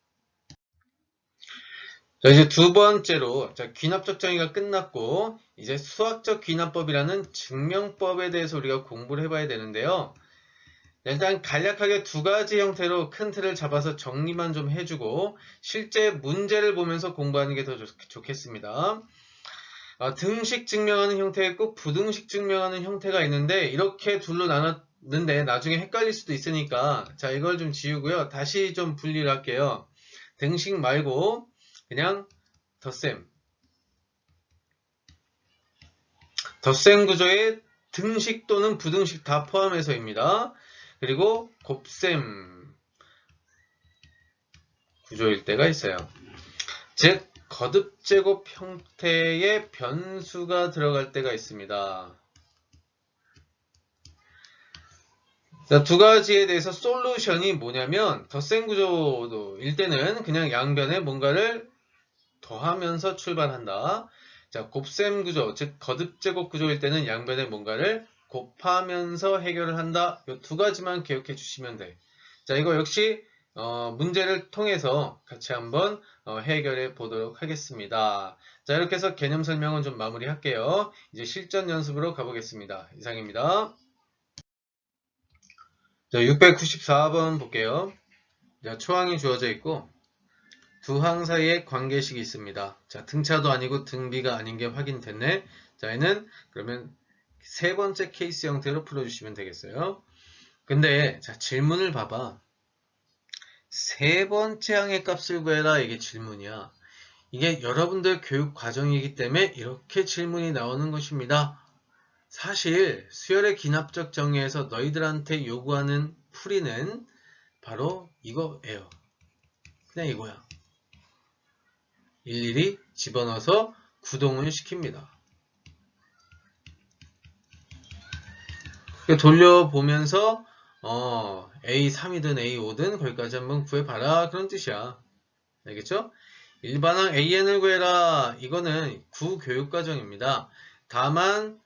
Speaker 1: 자, 이제 두 번째로 자, 기납적 정의가 끝났고 이제 수학적 기납법이라는 증명법에 대해서 우리가 공부를 해봐야 되는데요. 일단 간략하게 두 가지 형태로 큰 틀을 잡아서 정리만 좀 해주고 실제 문제를 보면서 공부하는 게 더 좋겠습니다. 등식 증명하는 형태가 있고 부등식 증명하는 형태가 있는데 이렇게 둘로 나눴는데 나중에 헷갈릴 수도 있으니까 자, 이걸 좀 지우고요. 다시 좀 분리를 할게요. 등식 말고 그냥 덧셈 구조의 등식 또는 부등식 다 포함해서입니다. 그리고 곱셈 구조일 때가 있어요. 즉 거듭제곱 형태의 변수가 들어갈 때가 있습니다. 자, 두 가지에 대해서 솔루션이 뭐냐면 덧셈 구조일 때는 그냥 양변에 뭔가를 더하면서 출발한다. 자, 곱셈 구조, 즉 거듭제곱 구조일 때는 양변에 뭔가를 곱하면서 해결을 한다. 이 두 가지만 기억해 주시면 돼. 자, 이거 역시 문제를 통해서 같이 한번 해결해 보도록 하겠습니다. 자, 이렇게 해서 개념 설명은 좀 마무리할게요. 이제 실전 연습으로 가보겠습니다. 이상입니다. 자, 694번 볼게요. 자, 초항이 주어져 있고 두 항 사이에 관계식이 있습니다. 자, 등차도 아니고 등비가 아닌 게 확인됐네. 자, 얘는 그러면 세 번째 케이스 형태로 풀어주시면 되겠어요. 근데 자, 질문을 봐봐. 세 번째 항의 값을 구해라. 이게 질문이야. 이게 여러분들 교육 과정이기 때문에 이렇게 질문이 나오는 것입니다. 사실 수열의 기납적 정의에서 너희들한테 요구하는 풀이는 바로 이거예요. 그냥 이거야. 일일이 집어넣어서 구동을 시킵니다. 돌려보면서 A3이든 A5든 거기까지 한번 구해봐라 그런 뜻이야. 알겠죠? 일반항 AN을 구해라. 이거는 구교육과정입니다. 다만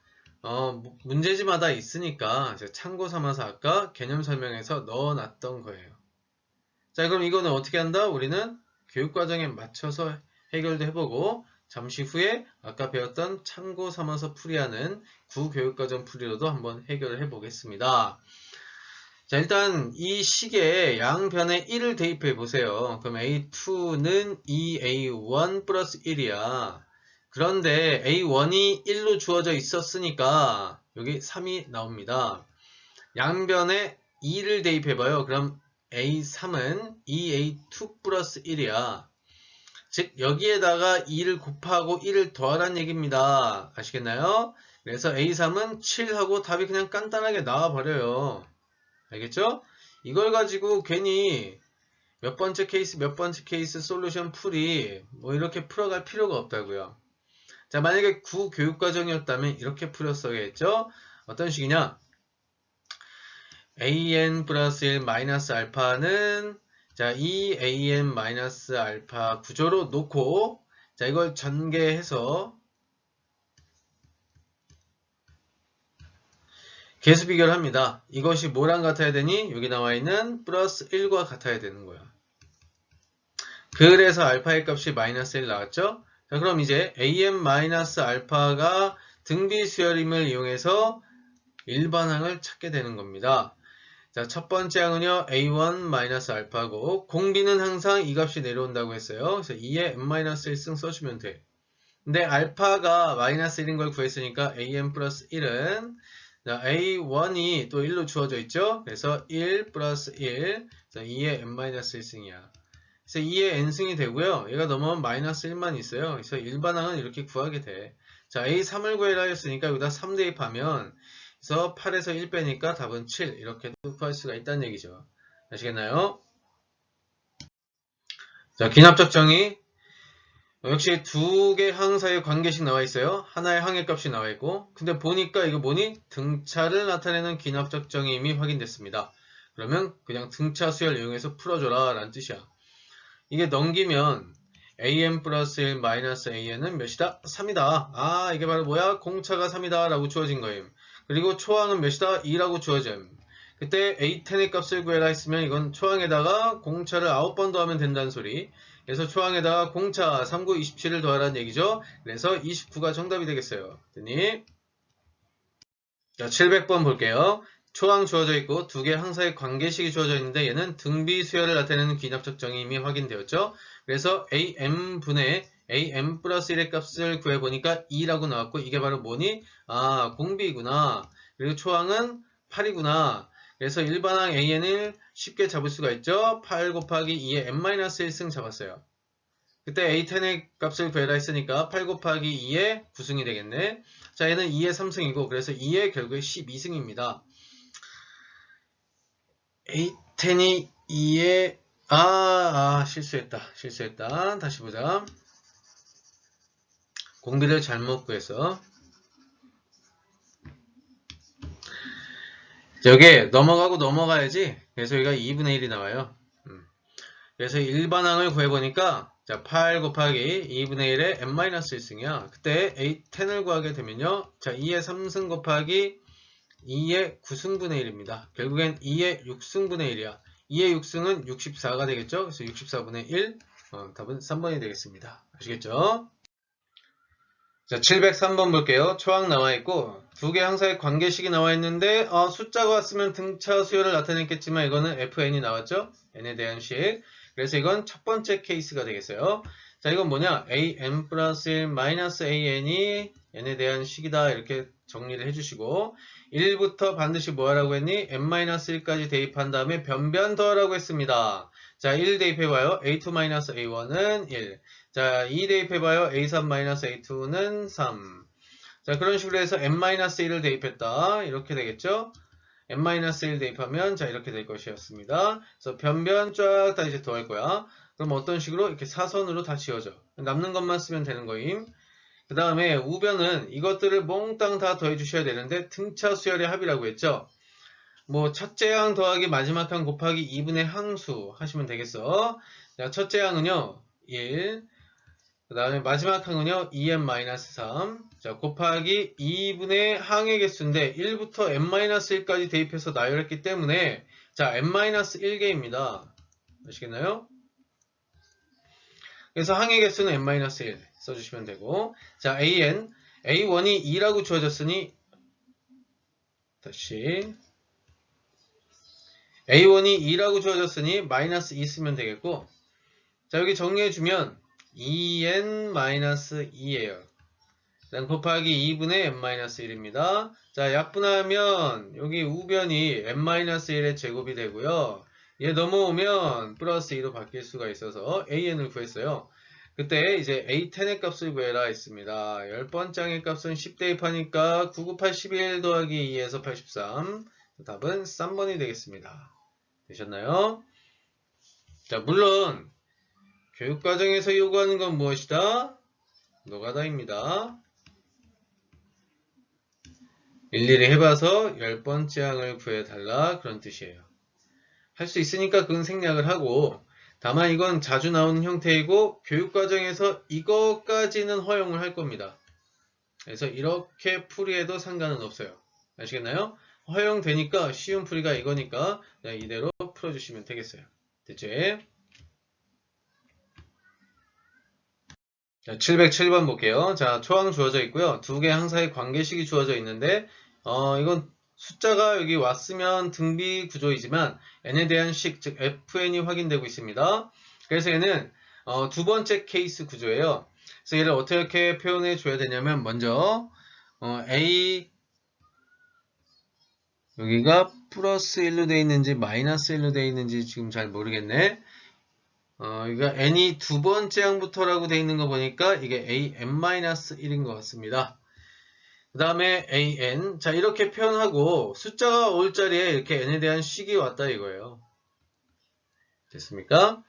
Speaker 1: 문제지마다 있으니까 참고 삼아서 아까 개념 설명에서 넣어놨던 거예요. 자, 그럼 이거는 어떻게 한다? 우리는 교육과정에 맞춰서 해결도 해보고 잠시 후에 아까 배웠던 참고 삼아서 풀이하는 구교육과정 풀이로도 한번 해결을 해보겠습니다. 자, 일단 이 식에 양변에 1을 대입해 보세요. 그럼 A2는 2A1 플러스 1이야. 그런데 A1이 1로 주어져 있었으니까 여기 3이 나옵니다. 양변에 2를 대입해봐요. 그럼 A3은 2A2 플러스 1이야. 즉 여기에다가 2를 곱하고 1을 더하라는 얘기입니다. 아시겠나요? 그래서 A3은 7하고 답이 그냥 간단하게 나와버려요. 알겠죠? 이걸 가지고 괜히 몇 번째 케이스 솔루션 풀이 뭐 이렇게 풀어갈 필요가 없다고요. 자, 만약에 구교육과정이었다면 이렇게 풀었어야겠죠? 어떤 식이냐? an 플러스 1 마이너스 알파는 자, 2an 마이너스 알파 구조로 놓고 자, 이걸 전개해서 계수 비교를 합니다. 이것이 뭐랑 같아야 되니? 여기 나와 있는 플러스 1과 같아야 되는 거야. 그래서 알파의 값이 마이너스 1 나왔죠? 자, 그럼 이제 am 마이너스 알파가 등비 수열임을 이용해서 일반항을 찾게 되는 겁니다. 자, 첫 번째 항은요, a1 마이너스 알파고, 공비는 항상 이 값이 내려온다고 했어요. 그래서 2에 n-1승 써주면 돼. 근데 알파가 마이너스 1인 걸 구했으니까 am 플러스 1은 자, a1이 또 1로 주어져 있죠. 그래서 1 플러스 1, 그래서 2에 n-1승이야. 그래서 2에 n승이 되고요. 얘가 넘어오면 마이너스 1만 있어요. 그래서 일반항은 이렇게 구하게 돼. 자, a3을 구해라 했으니까 여기다 3 대입하면 그래서 8에서 1 빼니까 답은 7 이렇게도 구할 수가 있다는 얘기죠. 아시겠나요? 자, 기납적 정의 역시 두 개 항 사이의 관계식 나와 있어요. 하나의 항의 값이 나와 있고 근데 보니까 이거 뭐니? 등차를 나타내는 기납적 정의임이 확인됐습니다. 그러면 그냥 등차 수열을 이용해서 풀어줘라 라는 뜻이야. 이게 넘기면 an 플러스 1 마이너스 an은 몇이다? 3이다. 아, 이게 바로 뭐야? 공차가 3이다 라고 주어진 거임. 그리고 초항은 몇이다? 2라고 주어짐. 그때 a10의 값을 구해라 했으면 이건 초항에다가 공차를 9번 더하면 된다는 소리. 그래서 초항에다가 공차 3, 9, 27을 더하라는 얘기죠. 그래서 29가 정답이 되겠어요. 됐니? 자, 700번 볼게요. 초항 주어져 있고 두 개의 항사의 관계식이 주어져 있는데 얘는 등비 수열을 나타내는 기납적 정의임이 확인되었죠. 그래서 am분의 am 플러스 1의 값을 구해보니까 2라고 나왔고 이게 바로 뭐니? 아, 공비구나. 그리고 초항은 8이구나. 그래서 일반항 an을 쉽게 잡을 수가 있죠. 8 곱하기 2의 n-1승 잡았어요. 그때 a10의 값을 구해라 했으니까 8 곱하기 2의 9승이 되겠네. 자, 얘는 2의 3승이고 그래서 2의 결국에 12승입니다. a10이 2의 실수했다. 다시 보자. 공비를 잘못 구해서 여기에 넘어가고 넘어가야지. 그래서 여기가 2분의 1이 나와요. 그래서 일반항을 구해보니까 자, 8 곱하기 2분의 1의 n-1승이야. 그때 a10을 구하게 되면요. 자, 2의 3승 곱하기 2의 9승분의 1입니다. 결국엔 2의 6승분의 1이야. 2의 6승은 64가 되겠죠? 그래서 64분의 1. 답은 3번이 되겠습니다. 아시겠죠? 자, 703번 볼게요. 초항 나와 있고 두 개 항사의 관계식이 나와 있는데 숫자가 왔으면 등차 수열을 나타냈겠지만 이거는 fn이 나왔죠? n에 대한 식. 그래서 이건 첫 번째 케이스가 되겠어요. 자, 이건 뭐냐? an 플러스 1 마이너스 an이 n에 대한 식이다. 이렇게 정리를 해주시고 1부터 반드시 뭐 하라고 했니? n-1까지 대입한 다음에 변변 더하라고 했습니다. 자, 1 대입해봐요. a2-a1은 1. 자, 2 대입해봐요. a3-a2는 3. 자, 그런 식으로 해서 n-1을 대입했다. 이렇게 되겠죠? n-1 대입하면 자, 이렇게 될 것이었습니다. 그래서 변변 쫙 다 이제 더할 거야. 그럼 어떤 식으로? 이렇게 사선으로 다 지워져. 남는 것만 쓰면 되는 거임. 그 다음에 우변은 이것들을 몽땅 다 더해주셔야 되는데 등차 수열의 합이라고 했죠. 뭐 첫째 항 더하기 마지막 항 곱하기 2분의 항수 하시면 되겠어. 자, 첫째 항은요 1. 그 다음에 마지막 항은요 2n-3. 자, 곱하기 2분의 항의 개수인데 1부터 n-1까지 대입해서 나열했기 때문에 자, n-1개입니다. 아시겠나요? 그래서 항의 개수는 n-1 써주시면 되고, 자, a1이 2라고 주어졌으니, 다시 a1이 2라고 주어졌으니 마이너스 2 쓰면 되겠고, 자, 여기 정리해주면 2n-2예요. 그다음 곱하기 2분의 n-1입니다. 자, 약분하면 여기 우변이 n-1의 제곱이 되고요. 얘 넘어오면 플러스 2로 바뀔 수가 있어서 an을 구했어요. 그때 이제 a10의 값을 구해라 했습니다. 10번째 항의 값은 10 대입하니까 9, 9, 81 더하기 2에서 83. 답은 3번이 되겠습니다. 되셨나요? 자, 물론 교육과정에서 요구하는 건 무엇이다? 노가다입니다. 일일이 해봐서 10번째 항을 구해달라 그런 뜻이에요. 할 수 있으니까 그건 생략을 하고, 다만 이건 자주 나오는 형태이고 교육과정에서 이것까지는 허용을 할 겁니다. 그래서 이렇게 풀이해도 상관은 없어요. 아시겠나요? 허용되니까 쉬운 풀이가 이거니까 이대로 풀어주시면 되겠어요. 됐죠? 자, 707번 볼게요. 자, 초항 주어져 있고요. 두 개 항사의 관계식이 주어져 있는데, 이건 숫자가 여기 왔으면 등비 구조이지만 n에 대한 식, 즉 fn이 확인되고 있습니다. 그래서 얘는 두 번째 케이스 구조예요. 그래서 얘를 어떻게 표현해 줘야 되냐면, 먼저 a 여기가 플러스 1로 되어 있는지 마이너스 1로 되어 있는지 지금 잘 모르겠네. 이거 n이 두 번째 항부터라고 되어 있는 거 보니까 이게 an-1인 것 같습니다. 그 다음에 an. 자, 이렇게 표현하고 숫자가 올 자리에 이렇게 n에 대한 식이 왔다 이거예요. 됐습니까?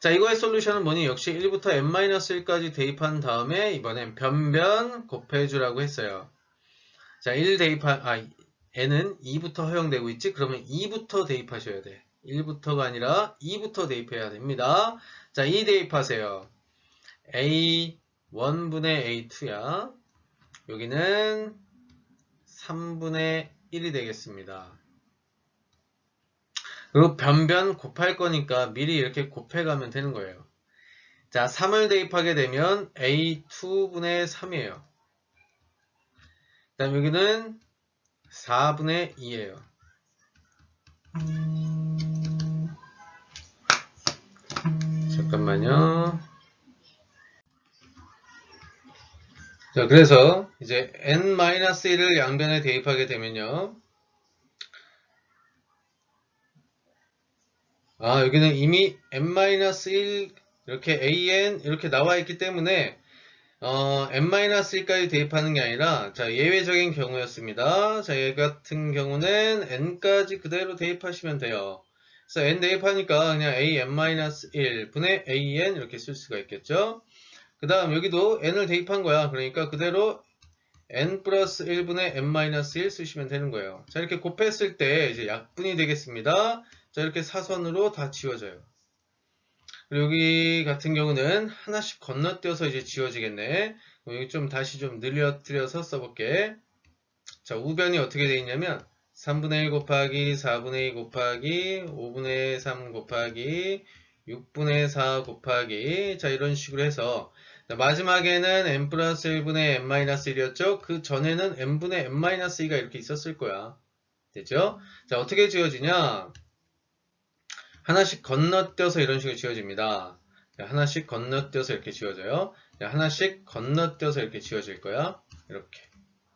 Speaker 1: 자, 이거의 솔루션은 뭐니? 역시 1부터 n-1까지 대입한 다음에 이번엔 변변 곱해주라고 했어요. 자, n은 2부터 허용되고 있지? 그러면 2부터 대입하셔야 돼. 1부터가 아니라 2부터 대입해야 됩니다. 자, 2 대입하세요. a1분의 a2야. 여기는 3분의 1이 되겠습니다. 그리고 변변 곱할 거니까 미리 이렇게 곱해가면 되는 거예요. 자, 3을 대입하게 되면 a2분의 3이에요. 그 다음 여기는 4분의 2예요. 잠깐만요. 자, 그래서 이제 n-1을 양변에 대입하게 되면요. 여기는 이미 n-1 이렇게 an 이렇게 나와 있기 때문에 n-1까지 대입하는 게 아니라, 자, 예외적인 경우였습니다. 자, 얘 같은 경우는 n까지 그대로 대입하시면 돼요. 그래서 n 대입하니까 그냥 an-1 분의 an 이렇게 쓸 수가 있겠죠. 그 다음 여기도 n을 대입한 거야. 그러니까 그대로 n 플러스 1분의 n-1 쓰시면 되는 거예요. 자, 이렇게 곱했을 때 이제 약분이 되겠습니다. 자, 이렇게 사선으로 다 지워져요. 그리고 여기 같은 경우는 하나씩 건너뛰어서 이제 지워지겠네. 여기 좀 다시 좀 늘려뜨려서 써볼게. 자, 우변이 어떻게 되어 있냐면 3분의 1 곱하기 4분의 2 곱하기 5분의 3 곱하기 6분의 4 곱하기, 자, 이런 식으로 해서, 자, 마지막에는 n 플러스 1분의 n-1이었죠? 그 전에는 n분의 n-2가 이렇게 있었을 거야. 됐죠? 자, 어떻게 지워지냐? 하나씩 건너뛰어서 이런 식으로 지워집니다. 자, 하나씩 건너뛰어서 이렇게 지워져요. 자, 하나씩 건너뛰어서 이렇게 지워질 거야. 이렇게.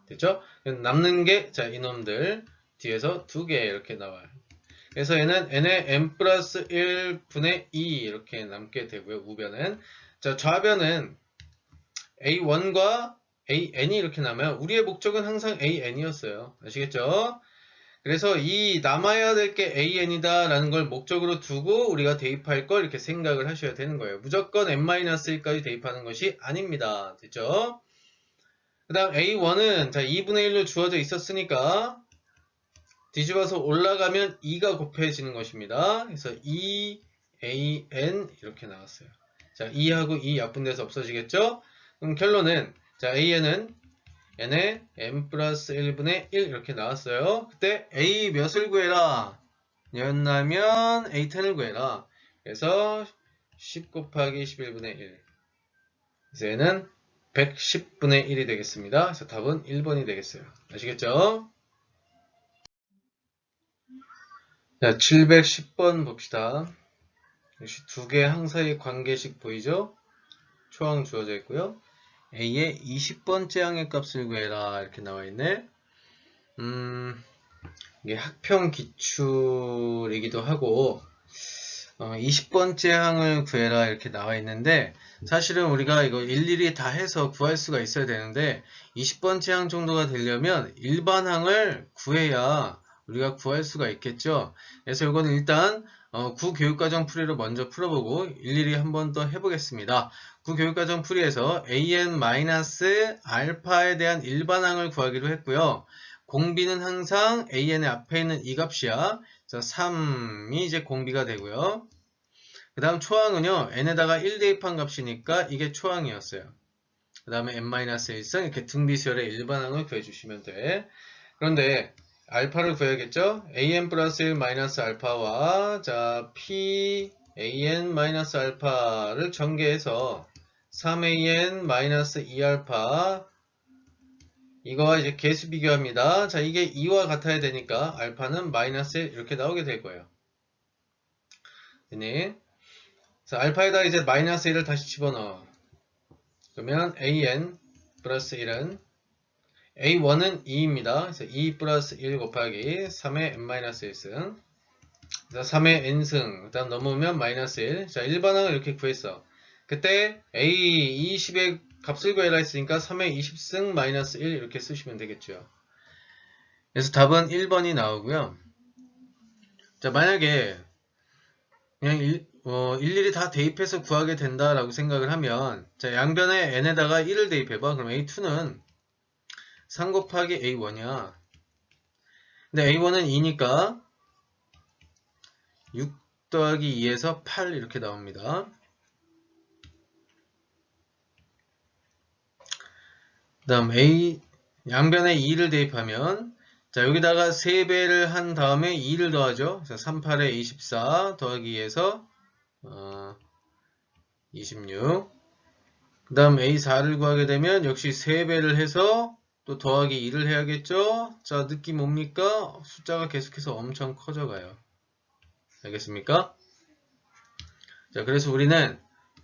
Speaker 1: 됐죠? 남는 게, 자, 이놈들 뒤에서 두 개 이렇게 나와요. 그래서 얘는 n의 n 플러스 1분의 2 이렇게 남게 되고요. 우변은. 자, 좌변은 a1과 an이 이렇게 남아요. 우리의 목적은 항상 an이었어요. 아시겠죠? 그래서 이 남아야 될 게 an이다 라는 걸 목적으로 두고 우리가 대입할 걸 이렇게 생각을 하셔야 되는 거예요. 무조건 n-1까지 대입하는 것이 아닙니다. 됐죠? 그 다음 a1은 자 2분의 1로 주어져 있었으니까 뒤집어서 올라가면 2가 곱해지는 것입니다. 그래서 2an 이렇게 나왔어요. 자, 2하고 2 약분돼서 없어지겠죠? 그럼 결론은 자 an은 n의 n 플러스 1분의 1 이렇게 나왔어요. 그때 a 몇을 구해라 였냐면 a10을 구해라. 그래서 10 곱하기 11분의 1. 그래서 얘는 110분의 1이 되겠습니다. 그래서 답은 1번이 되겠어요. 아시겠죠? 자, 710번 봅시다. 역시 두 개의 항사의 관계식 보이죠? 초항 주어져 있고요. A의 20번째 항의 값을 구해라 이렇게 나와 있네. 이게 학평 기출이기도 하고 20번째 항을 구해라 이렇게 나와 있는데, 사실은 우리가 이거 일일이 다 해서 구할 수가 있어야 되는데 20번째 항 정도가 되려면 일반항을 구해야 우리가 구할 수가 있겠죠. 그래서 이거는 일단 구교육과정 풀이로 먼저 풀어보고 일일이 한 번 더 해보겠습니다. 구교육과정 풀이에서 an-알파에 대한 일반항을 구하기로 했고요. 공비는 항상 an의 앞에 있는 이 값이야. 그래서 3이 이제 공비가 되고요. 그 다음 초항은요, n에다가 1 대입한 값이니까 이게 초항이었어요. 그 다음에 n-1승 이렇게 등비수열의 일반항을 구해주시면 돼. 그런데 알파를 구해야겠죠? an 플러스 1 마이너스 알파와 자 p an 마이너스 알파를 전개해서 3an 마이너스 2알파 이거와 이제 개수 비교합니다. 자, 이게 2와 같아야 되니까 알파는 마이너스 1 이렇게 나오게 될 거예요. 그래서 알파에다 이제 마이너스 1을 다시 집어넣어. 그러면 an 플러스 1은 a1은 2입니다. 그래서 2 플러스 1 곱하기 3의 n-1승. 그래서 3의 n승. 일단 넘으면 마이너스 1. 자, 일반항을 이렇게 구했어. 그때 a 20의 값을 구해라 했으니까 3의 20승 마이너스 1 이렇게 쓰시면 되겠죠. 그래서 답은 1번이 나오고요. 자, 만약에 그냥 일일이 다 대입해서 구하게 된다라고 생각을 하면, 자, 양변에 n에다가 1을 대입해봐. 그럼 a2는 3 곱하기 a1이야. 근데 a1은 2니까 6 더하기 2에서 8 이렇게 나옵니다. 그 다음 양변에 2를 대입하면, 자, 여기다가 3배를 한 다음에 2를 더하죠. 그래서 3, 8에 24 더하기 2에서 26. 그 다음 A4를 구하게 되면 역시 3배를 해서 또 더하기 2를 해야겠죠. 자, 느낌 뭡니까? 숫자가 계속해서 엄청 커져가요. 알겠습니까? 자, 그래서 우리는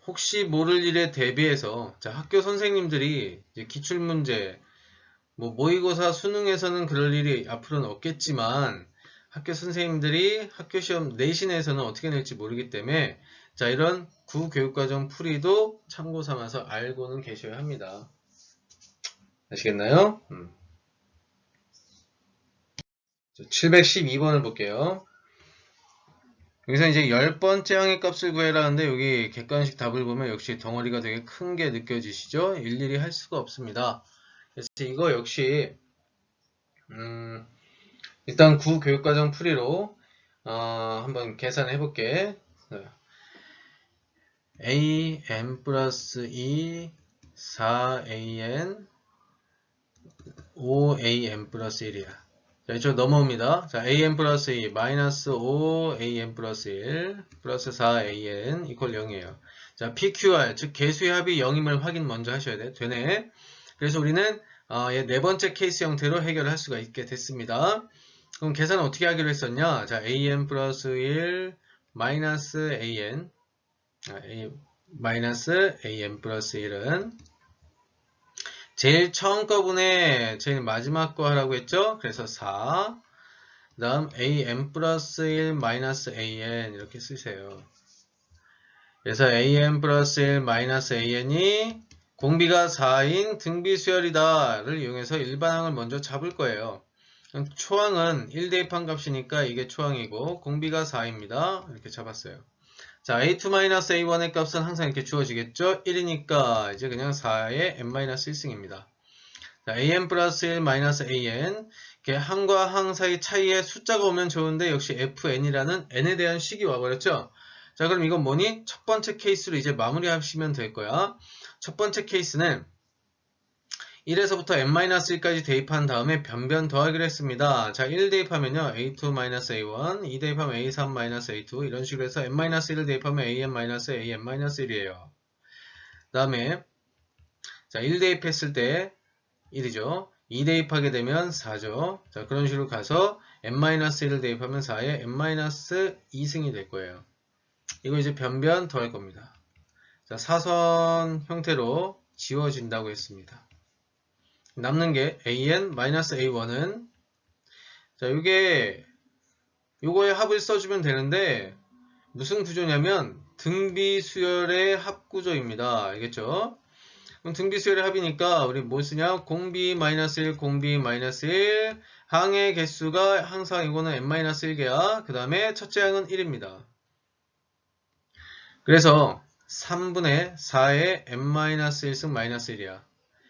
Speaker 1: 혹시 모를 일에 대비해서, 자, 학교 선생님들이 이제 기출문제, 모의고사 수능에서는 그럴 일이 앞으로는 없겠지만 학교 선생님들이 학교 시험 내신에서는 어떻게 낼지 모르기 때문에, 자, 이런 구교육과정 풀이도 참고 삼아서 알고는 계셔야 합니다. 아시겠나요? 712번을 볼게요. 여기서 이제 10번째 항의 값을 구해라 하는데, 여기 객관식 답을 보면 역시 덩어리가 되게 큰 게 느껴지시죠? 일일이 할 수가 없습니다. 그래서 이거 역시 일단 구교육과정 풀이로 한번 계산해 볼게. an 플러스 2 4an 5an 플러스 1이야. 자, 이쪽 넘어옵니다. 자, an 플러스 2 마이너스 5an 플러스 1 플러스 4an 이퀄 0이에요. 자, pqr 즉 개수의 합이 0임을 확인 먼저 하셔야 돼. 되네. 그래서 우리는 네 번째 케이스 형태로 해결할 수가 있게 됐습니다. 그럼 계산은 어떻게 하기로 했었냐? 자, an 플러스 1 마이너스 an 마이너스 an 플러스 1은 제일 처음 거분에 제일 마지막 거 하라고 했죠? 그래서 4. 그 다음 an 플러스 1 마이너스 an 이렇게 쓰세요. 그래서 an 플러스 1 마이너스 an이 공비가 4인 등비수열이다를 이용해서 일반항을 먼저 잡을 거예요. 초항은 1 대입한 값이니까 이게 초항이고 공비가 4입니다. 이렇게 잡았어요. 자, a2-a1의 값은 항상 이렇게 주어지겠죠? 1이니까 이제 그냥 4의 n-1승입니다. 자, an 플러스 1 마이너스 an 항과 항 사이 차이에 숫자가 오면 좋은데 역시 fn이라는 n에 대한 식이 와버렸죠? 자, 그럼 이건 뭐니? 첫 번째 케이스로 이제 마무리하시면 될 거야. 첫 번째 케이스는 1에서부터 n-1까지 대입한 다음에 변변 더하기를 했습니다. 자, 1 대입하면요. a2-a1, 2 대입하면 a3-a2 이런 식으로 해서 n-1을 대입하면 an-an-1이에요. 그 다음에 자, 1 대입했을 때 1이죠. 2 대입하게 되면 4죠. 자, 그런 식으로 가서 n-1을 대입하면 4에 n-2승이 될 거예요. 이거 이제 변변 더할 겁니다. 자, 사선 형태로 지워진다고 했습니다. 남는 게 an-a1은 자, 요거의 합을 써주면 되는데 무슨 구조냐면 등비수열의 합구조입니다. 알겠죠? 그럼 등비수열의 합이니까 우리 뭐 쓰냐? 공비-1, 공비-1 항의 개수가 항상 이거는 n-1개야. 그 다음에 첫째 항은 1입니다. 그래서 3분의 4의 n-1승 -1이야.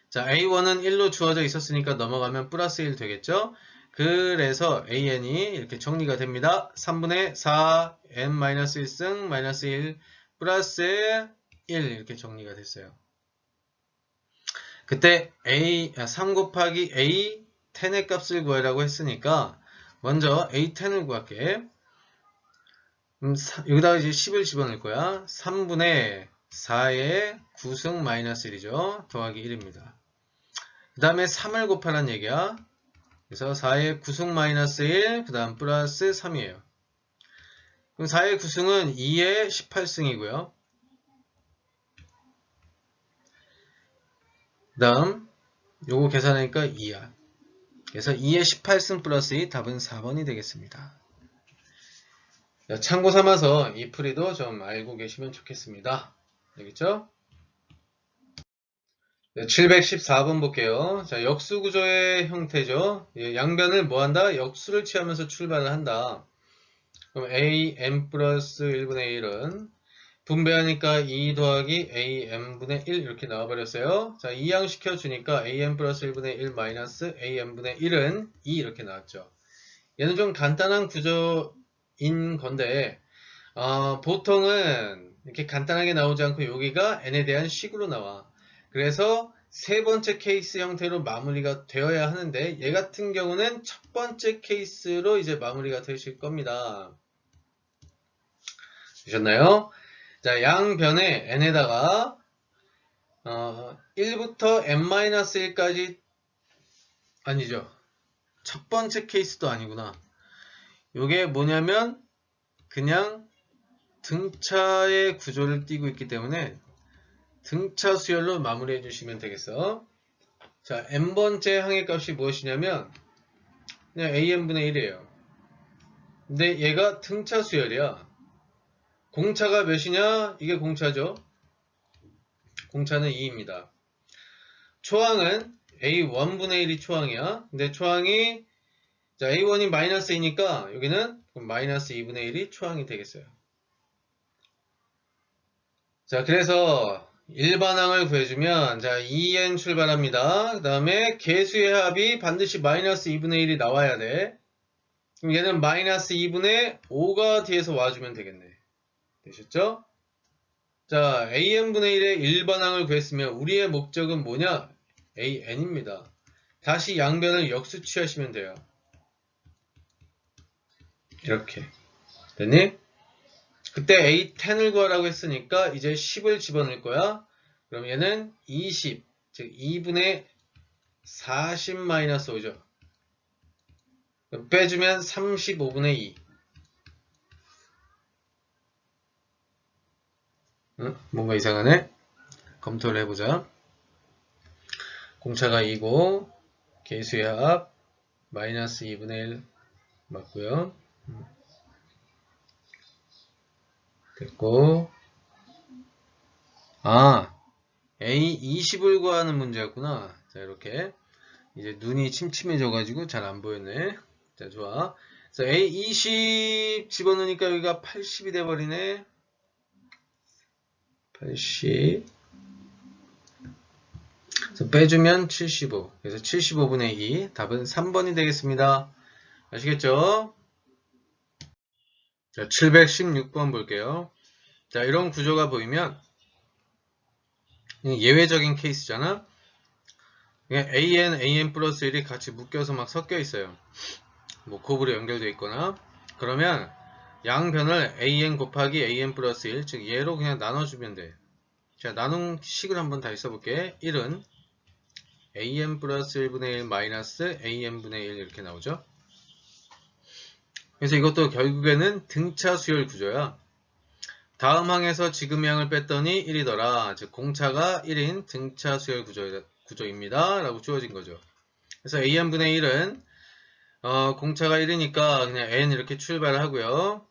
Speaker 1: 자, a1은 1로 주어져 있었으니까 넘어가면 플러스 1 되겠죠? 그래서 an이 이렇게 정리가 됩니다. 3분의 4 n-1승 -1 플러스 1 이렇게 정리가 됐어요. 그때 3 곱하기 a 10의 값을 구하라고 했으니까 먼저 a 10을 구할게. 여기다가 이제 10을 집어넣을 거야. 3분의 4의 9승 -1이죠. 더하기 1입니다. 그 다음에 3을 곱하라는 얘기야. 그래서 4의 9승 -1, 그 다음 플러스 3이에요. 그럼 4의 9승은 2의 18승이고요. 그 다음 요거 계산하니까 2야. 그래서 2의 18승 플러스 2 답은 4번이 되겠습니다. 참고 삼아서 이 풀이도 좀 알고 계시면 좋겠습니다. 알겠죠? 714번 볼게요. 자, 역수 구조의 형태죠. 양변을 뭐 한다? 역수를 취하면서 출발을 한다. 그럼 am 플러스 1분의 1은 분배하니까 2 더하기 am분의 1 이렇게 나와버렸어요. 자, 이항시켜 주니까 am 플러스 1분의 1 마이너스 am분의 1은 2 이렇게 나왔죠. 얘는 좀 간단한 구조인 건데 보통은 이렇게 간단하게 나오지 않고 여기가 n에 대한 식으로 나와. 그래서 세 번째 케이스 형태로 마무리가 되어야 하는데 얘 같은 경우는 첫 번째 케이스로 이제 마무리가 되실 겁니다. 되셨나요? 자, 양변에 n에다가 1부터 n-1까지 아니죠. 첫 번째 케이스도 아니구나. 요게 뭐냐면 그냥 등차의 구조를 띄고 있기 때문에 등차 수열로 마무리해 주시면 되겠어. 자, n번째 항의 값이 무엇이냐면 그냥 am분의 1이에요. 근데 얘가 등차 수열이야. 공차가 몇이냐? 이게 공차죠. 공차는 2입니다. 초항은 a1분의 1이 초항이야. 근데 초항이 자, a1이 마이너스 2니까 여기는 마이너스 2분의 1이 초항이 되겠어요. 자, 그래서 일반항을 구해주면 자 2n 출발합니다. 그 다음에 개수의 합이 반드시 마이너스 2분의 1이 나와야 돼. 그럼 얘는 마이너스 2분의 5가 뒤에서 와주면 되겠네. 되셨죠? 자, an분의 1의 일반항을 구했으면 우리의 목적은 뭐냐? an입니다. 다시 양변을 역수 취하시면 돼요. 이렇게 됐니? 그때 a10을 구하라고 했으니까 이제 10을 집어넣을 거야. 그럼 얘는 20, 즉 2분의 40-5죠. 빼주면 35분의 2. 뭔가 이상하네? 검토를 해보자. 공차가 2고 개수의 합 마이너스 2분의 1 맞고요. 됐고 A20을 구하는 문제였구나. 자, 이렇게 이제 눈이 침침해져가지고 잘 안 보였네. 자, 좋아. 그래서 A20 집어넣으니까 여기가 80이 돼버리네. 80. 그래서 빼주면 75. 그래서 75분의 2. 답은 3번이 되겠습니다. 아시겠죠? 자, 716번 볼게요. 자, 이런 구조가 보이면 예외적인 케이스잖아. 그냥 an 플러스 1이 같이 묶여서 막 섞여 있어요. 뭐 곱으로 연결되어 있거나. 그러면 양변을 an 곱하기 an 플러스 1, 즉 얘로 그냥 나눠주면 돼. 자, 나눈 식을 한번 다시 써볼게. 1은 an 플러스 1분의 1 마이너스 an분의 1 이렇게 나오죠. 그래서 이것도 결국에는 등차 수열 구조야. 다음 항에서 지금 양을 뺐더니 1이더라. 즉 공차가 1인 등차 수열 구조입니다. 라고 주어진 거죠. 그래서 an분의 1은 공차가 1이니까 그냥 n 이렇게 출발을 하고요.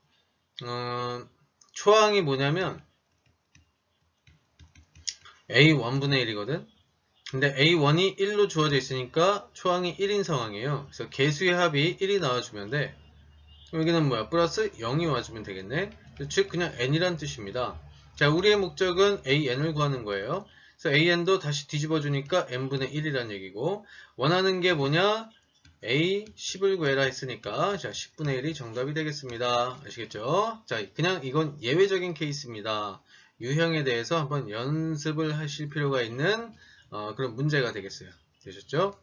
Speaker 1: 초항이 뭐냐면 a1분의 1이거든. 근데 a1이 1로 주어져 있으니까 초항이 1인 상황이에요. 그래서 개수의 합이 1이 나와주면 돼. 여기는 뭐야? 플러스 0이 와주면 되겠네. 즉 그냥 n이란 뜻입니다. 자, 우리의 목적은 an을 구하는 거예요. 그래서 an도 다시 뒤집어 주니까 n분의 1이란 얘기고, 원하는 게 뭐냐? a 10을 구해라 했으니까 자 10분의 1이 정답이 되겠습니다. 아시겠죠? 자, 그냥 이건 예외적인 케이스입니다. 유형에 대해서 한번 연습을 하실 필요가 있는 그런 문제가 되겠어요. 되셨죠?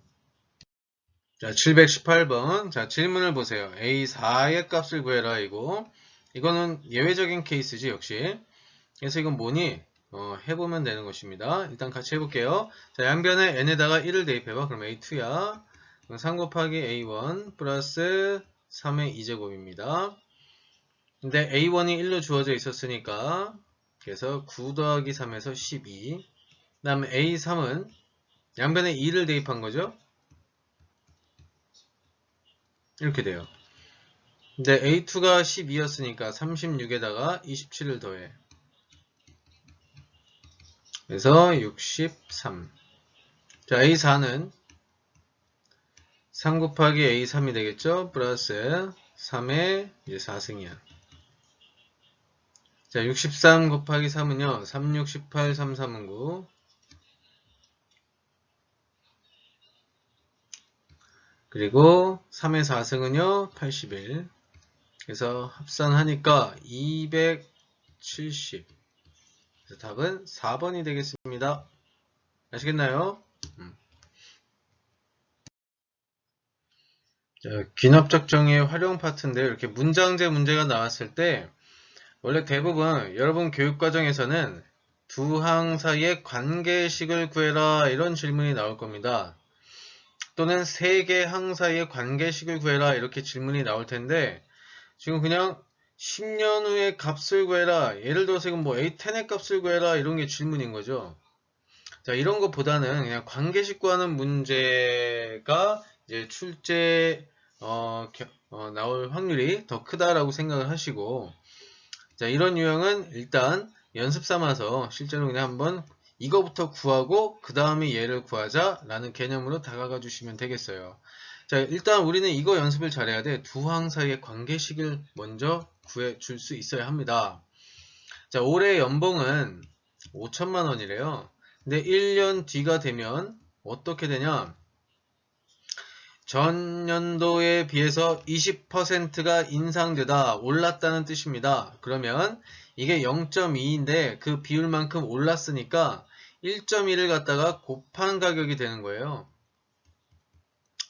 Speaker 1: 자, 718번. 자, 질문을 보세요. A4의 값을 구해라, 이거는 예외적인 케이스지, 역시. 그래서 이건 뭐니? 해보면 되는 것입니다. 일단 같이 해볼게요. 자, 양변에 n에다가 1을 대입해봐. 그럼 A2야. 3 곱하기 A1 플러스 3의 2제곱입니다. 근데 A1이 1로 주어져 있었으니까, 그래서 9 더하기 3에서 12. 그 다음에 A3은 양변에 2를 대입한 거죠. 이렇게 돼요. 근데 A2가 12였으니까 36에다가 27을 더해. 그래서 63. 자, A4는 3 곱하기 A3이 되겠죠? 플러스 3의 이제 4승이야. 자, 63 곱하기 3은요. 3, 6, 18, 3, 3은 9. 그리고 3의 4승은요. 81. 그래서 합산하니까 270. 그래서 답은 4번이 되겠습니다. 아시겠나요? 자, 귀납작정의 활용 파트인데 이렇게 문장제 문제가 나왔을 때 원래 대부분 여러분 교육과정에서는 두 항 사이의 관계식을 구해라 이런 질문이 나올 겁니다. 또는 세 개 항 사이의 관계식을 구해라 이렇게 질문이 나올 텐데 지금 그냥 10년 후에 값을 구해라. 예를 들어서 이건 뭐 A10의 값을 구해라 이런 게 질문인 거죠. 자, 이런 것보다는 그냥 관계식 구하는 문제가 이제 출제 나올 확률이 더 크다라고 생각을 하시고, 자, 이런 유형은 일단 연습 삼아서 실제로 그냥 한번 이거부터 구하고 그 다음에 얘를 구하자라는 개념으로 다가가 주시면 되겠어요. 자, 일단 우리는 이거 연습을 잘해야 돼. 두 항 사이의 관계식을 먼저 구해 줄 수 있어야 합니다. 자, 올해 연봉은 5천만 원이래요. 근데 1년 뒤가 되면 어떻게 되냐? 전년도에 비해서 20%가 인상되다, 올랐다는 뜻입니다. 그러면 이게 0.2인데 그 비율만큼 올랐으니까 1.1을 갖다가 곱한 가격이 되는 거예요.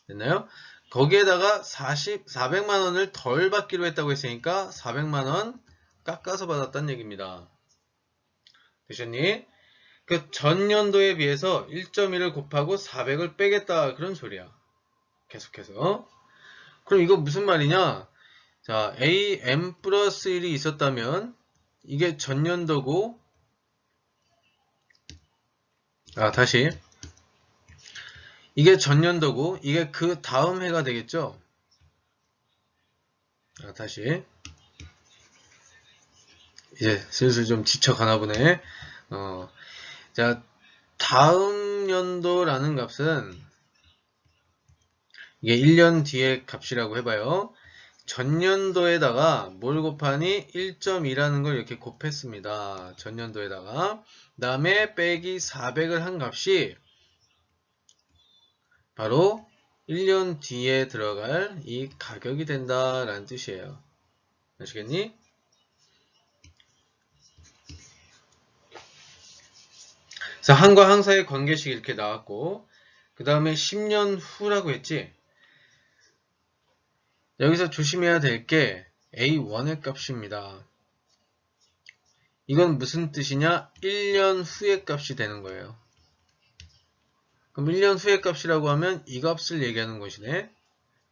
Speaker 1: 됐나요? 거기에다가 400만 원을 덜 받기로 했다고 했으니까 400만 원 깎아서 받았다는 얘기입니다. 되셨니? 그 전년도에 비해서 1.1을 곱하고 400을 빼겠다 그런 소리야. 계속해서. 그럼 이거 무슨 말이냐? 자, AM 플러스 1이 있었다면 이게 전년도고, 다시 이게 전년도고 이게 그 다음 해가 되겠죠? 다시 이제 슬슬 좀 지쳐가나 보네. 자, 다음 연도라는 값은 이게 1년 뒤의 값이라고 해봐요. 전년도에다가 뭘 곱하니 1.2라는 걸 이렇게 곱했습니다. 전년도에다가. 그 다음에 빼기 400을 한 값이 바로 1년 뒤에 들어갈 이 가격이 된다라는 뜻이에요. 아시겠니? 그래서 항과 항 사이의 관계식이 이렇게 나왔고, 그 다음에 10년 후라고 했지. 여기서 조심해야 될 게 A1의 값입니다. 이건 무슨 뜻이냐? 1년 후의 값이 되는 거예요. 그럼 1년 후의 값이라고 하면 이 값을 얘기하는 것이네.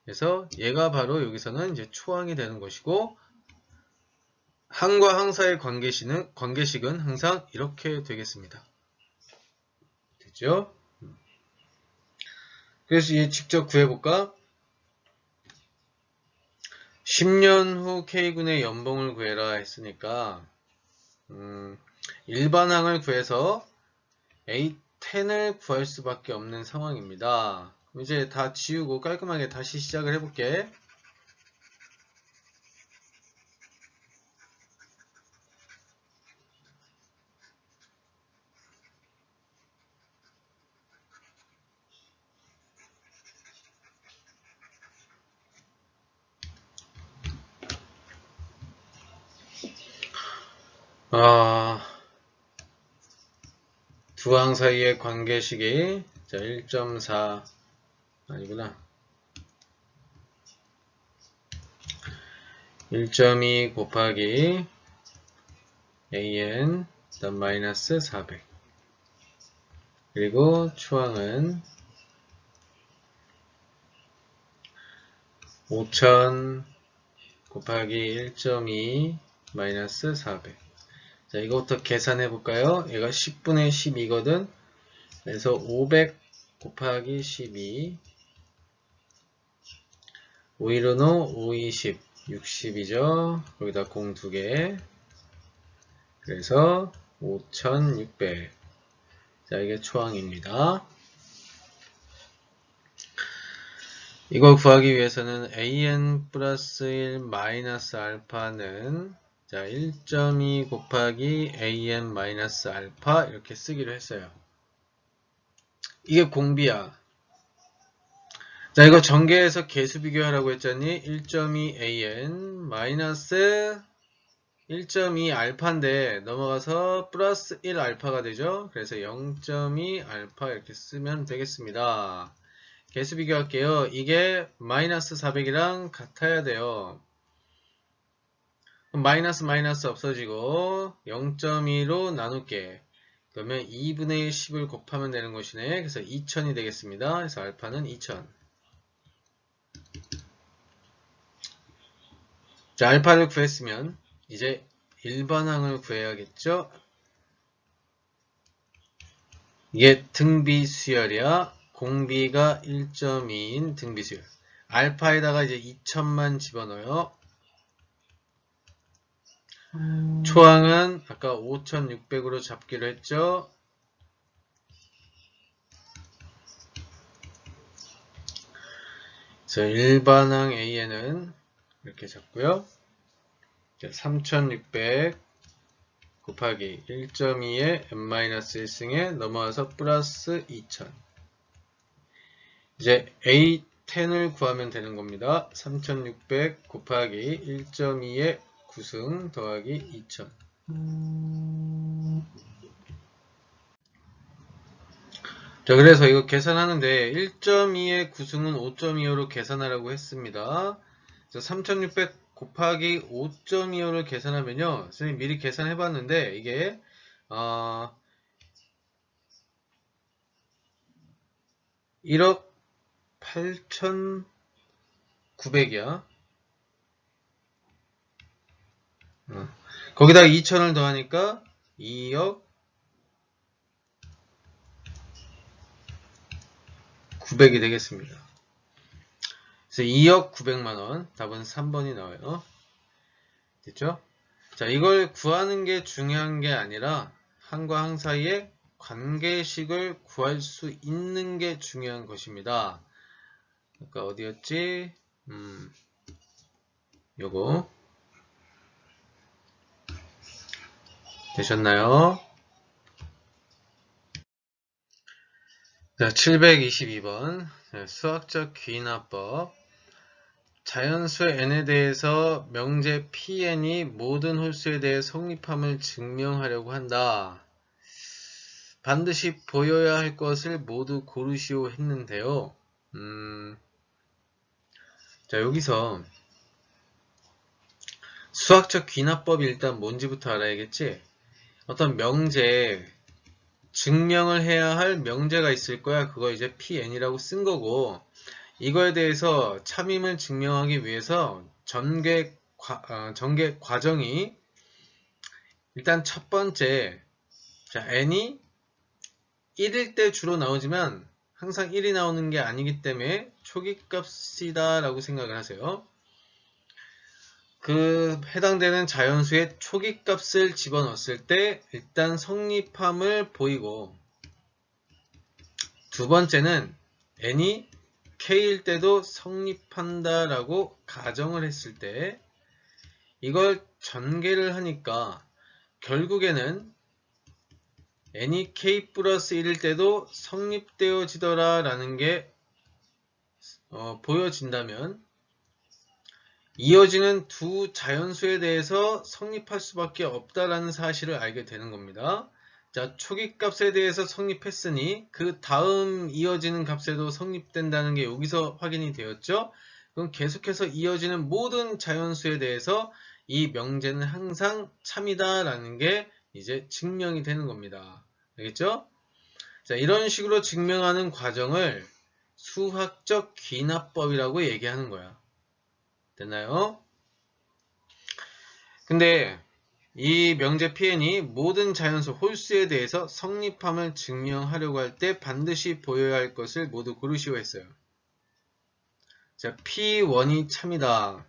Speaker 1: 그래서 얘가 바로 여기서는 이제 초항이 되는 것이고, 항과 항 사이의 관계식은 항상 이렇게 되겠습니다. 됐죠? 그래서 얘 직접 구해볼까? 10년 후 K군의 연봉을 구해라 했으니까 일반항을 구해서 A10을 구할 수밖에 없는 상황입니다. 이제 다 지우고 깔끔하게 다시 시작을 해볼게. 두 항 사이의 관계식이 자 1.4 아니구나 1.2 곱하기 AN 그다음 마이너스 400 그리고 초항은 5000 곱하기 1.2 마이너스 400 자 이거부터 계산해 볼까요? 얘가 10분의 12거든. 그래서 500 곱하기 12 515, 520 60이죠. 거기다 0 2개 그래서 5600 자 이게 초항입니다. 이걸 구하기 위해서는 an 플러스 1 마이너스 알파는 자 1.2 곱하기 an 마이너스 알파 이렇게 쓰기로 했어요. 이게 공비야. 자 이거 전개해서 개수 비교하라고 했잖니. 1.2 an 마이너스 1.2 알파인데 넘어가서 플러스 1 알파가 되죠. 그래서 0.2 알파 이렇게 쓰면 되겠습니다. 개수 비교할게요. 이게 마이너스 400이랑 같아야 돼요. 그럼 마이너스 마이너스 없어지고 0.2로 나눌게. 그러면 2분의 1 10을 곱하면 되는 것이네. 그래서 2000이 되겠습니다. 그래서 알파는 2000. 자, 알파를 구했으면 이제 일반항을 구해야겠죠. 이게 등비수열이야. 공비가 1.2인 등비수열. 알파에다가 이제 2000만 집어넣어요. 초항은 아까 5600으로 잡기로 했죠. 그래서 일반항 AN은 이렇게 잡고요. 3600 곱하기 1.2에 n-1승에 넘어와서 플러스 2000. 이제 A10을 구하면 되는 겁니다. 3600 곱하기 1.2에 9승 더하기 2000. 자, 그래서 이거 계산하는데 1.2의 9승은 5.25로 계산하라고 했습니다. 3600 곱하기 5.25를 계산하면요. 선생님 미리 계산해 봤는데 이게 1억 8,900이야. 거기다 2,000을 더하니까 2억 900이 되겠습니다. 그래서 2억 900만원 답은 3번이 나와요. 됐죠? 자, 이걸 구하는 게 중요한 게 아니라 항과 항 사이의 관계식을 구할 수 있는 게 중요한 것입니다. 아까 어디였지? 요거 되셨나요? 자, 722번 수학적 귀납법. 자연수의 n에 대해서 명제 pn이 모든 홀수에 대해 성립함을 증명하려고 한다. 반드시 보여야 할 것을 모두 고르시오 했는데요. 자, 여기서 수학적 귀납법이 일단 뭔지부터 알아야겠지? 어떤 명제, 증명을 해야 할 명제가 있을 거야. 그거 이제 PN이라고 쓴 거고, 이거에 대해서 참임을 증명하기 위해서 전개 과정이 일단 첫 번째, 자, n이 1일 때 주로 나오지만 항상 1이 나오는 게 아니기 때문에 초기값이다 라고 생각을 하세요. 그 해당되는 자연수의 초기값을 집어넣었을 때 일단 성립함을 보이고, 두 번째는 n이 k일 때도 성립한다 라고 가정을 했을 때 이걸 전개를 하니까 결국에는 n이 k 플러스 1일 때도 성립되어지더라 라는 게 보여진다면 이어지는 두 자연수에 대해서 성립할 수밖에 없다라는 사실을 알게 되는 겁니다. 자, 초기값에 대해서 성립했으니 그 다음 이어지는 값에도 성립된다는 게 여기서 확인이 되었죠. 그럼 계속해서 이어지는 모든 자연수에 대해서 이 명제는 항상 참이다 라는 게 이제 증명이 되는 겁니다. 알겠죠? 자, 이런 식으로 증명하는 과정을 수학적 귀납법이라고 얘기하는 거야. 됐나요? 근데 이 명제 PN이 모든 자연수 홀수에 대해서 성립함을 증명하려고 할 때 반드시 보여야 할 것을 모두 고르시오 했어요. 자, P1이 참이다.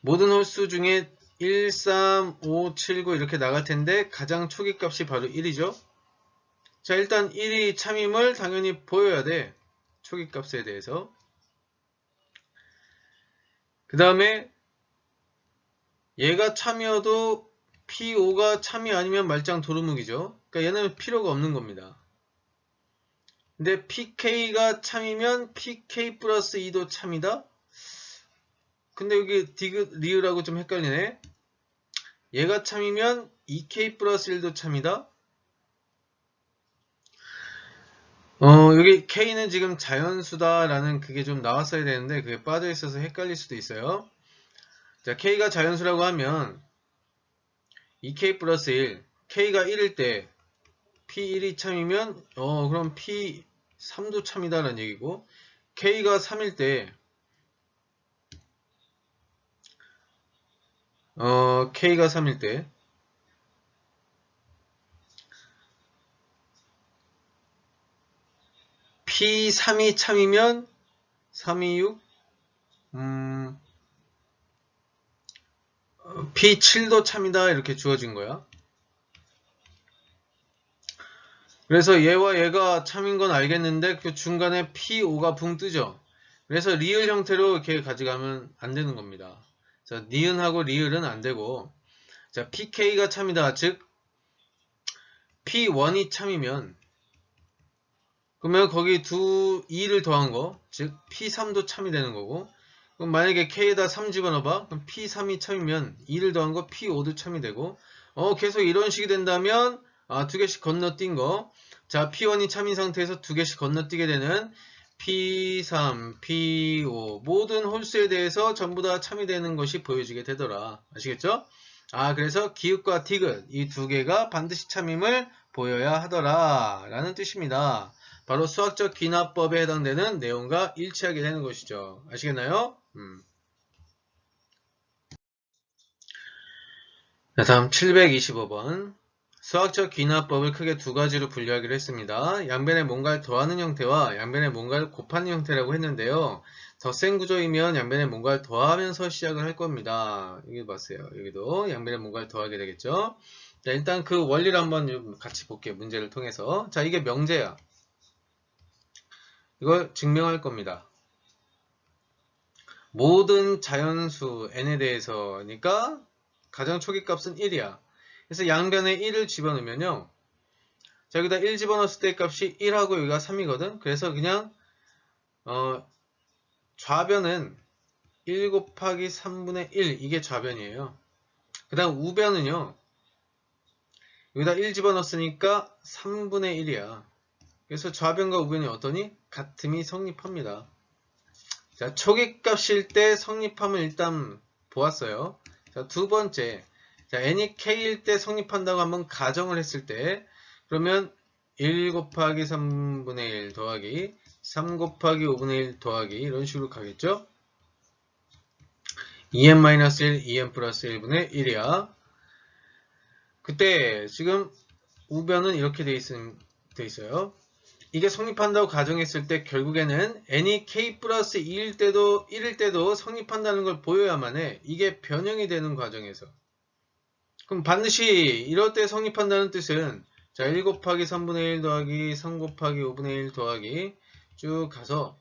Speaker 1: 모든 홀수 중에 1, 3, 5, 7, 9 이렇게 나갈 텐데 가장 초기 값이 바로 1이죠. 자, 일단 1이 참임을 당연히 보여야 돼. 초기 값에 대해서. 그 다음에 얘가 참이어도 P5가 참이 아니면 말짱 도루묵이죠. 그러니까 얘는 필요가 없는 겁니다. 근데 PK가 참이면 PK 플러스 2도 참이다? 근데 여기 디귿, 리을하고 좀 헷갈리네. 얘가 참이면 2K 플러스 1도 참이다? 여기 K는 지금 자연수다라는 그게 좀 나왔어야 되는데 그게 빠져있어서 헷갈릴 수도 있어요. 자, K가 자연수라고 하면 2K 플러스 1, K가 1일 때 P1이 참이면 그럼 P3도 참이다라는 얘기고, K가 3일 때 K가 3일 때 P3이 참이면 3, 2, 6 P7도 참이다 이렇게 주어진 거야. 그래서 얘와 얘가 참인 건 알겠는데 그 중간에 P5가 붕 뜨죠. 그래서 리을 형태로 이렇게 가져가면 안 되는 겁니다. 자, 니은하고 리을은 안 되고, 자, PK가 참이다. 즉 P1이 참이면 그러면 거기 2를 더한 거, 즉 P3도 참이 되는 거고, 그럼 만약에 K에다 3 집어넣어봐. 그럼 P3이 참이면 2를 더한 거 P5도 참이 되고, 계속 이런 식이 된다면 두 개씩 건너뛴 거. 자, P1이 참인 상태에서 두 개씩 건너뛰게 되는 P3, P5 모든 홀수에 대해서 전부 다 참이 되는 것이 보여지게 되더라. 아시겠죠? 그래서 기읍과 디귿 이 두 개가 반드시 참임을 보여야 하더라 라는 뜻입니다. 바로 수학적 귀납법에 해당되는 내용과 일치하게 되는 것이죠. 아시겠나요? 자, 다음 725번. 수학적 귀납법을 크게 두 가지로 분류하기로 했습니다. 양변에 뭔가를 더하는 형태와 양변에 뭔가를 곱하는 형태라고 했는데요. 덧셈 구조이면 양변에 뭔가를 더하면서 시작을 할 겁니다. 여기 봤어요. 여기도 양변에 뭔가를 더하게 되겠죠. 자, 일단 그 원리를 한번 같이 볼게요. 문제를 통해서. 자, 이게 명제야. 이걸 증명할 겁니다. 모든 자연수 n에 대해서니까 가장 초기 값은 1이야. 그래서 양변에 1을 집어넣으면요. 자, 여기다 1 집어넣었을 때 값이 1하고 여기가 3이거든. 그래서 그냥 좌변은 1 곱하기 3분의 1 이게 좌변이에요. 그 다음 우변은요. 여기다 1 집어넣었으니까 3분의 1이야. 그래서 좌변과 우변이 어떠니? 같음이 성립합니다. 자, 초기값일 때 성립함을 일단 보았어요. 자, 두 번째. 자, n이 k일 때 성립한다고 한번 가정을 했을 때, 그러면 1 곱하기 3분의 1 더하기 3 곱하기 5분의 1 더하기 이런 식으로 가겠죠? 2n-1, 2n 플러스 1분의 1이야. 그때 지금 우변은 이렇게 돼 있어요. 이게 성립한다고 가정했을 때 결국에는 n이 k 플러스 2일 때도 1일 때도 성립한다는 걸 보여야만 해. 이게 변형이 되는 과정에서. 그럼 반드시 이럴 때 성립한다는 뜻은 자, 1 곱하기 3분의 1 더하기 3 곱하기 5분의 1 더하기 쭉 가서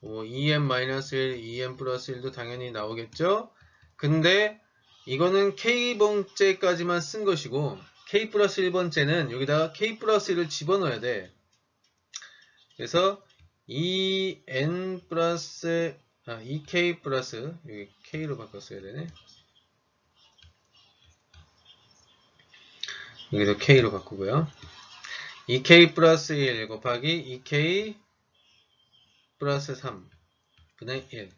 Speaker 1: 2n-1, 2n 플러스 1도 당연히 나오겠죠? 근데 이거는 k번째까지만 쓴 것이고 k 플러스 1번째는 여기다가 k 플러스 1을 집어넣어야 돼. 그래서 2n 플러스 2k 플러스 여기 k로 바꿨어야 되네. 여기도 k로 바꾸고요. 2k 플러스 1 곱하기 2k 플러스 3분의 1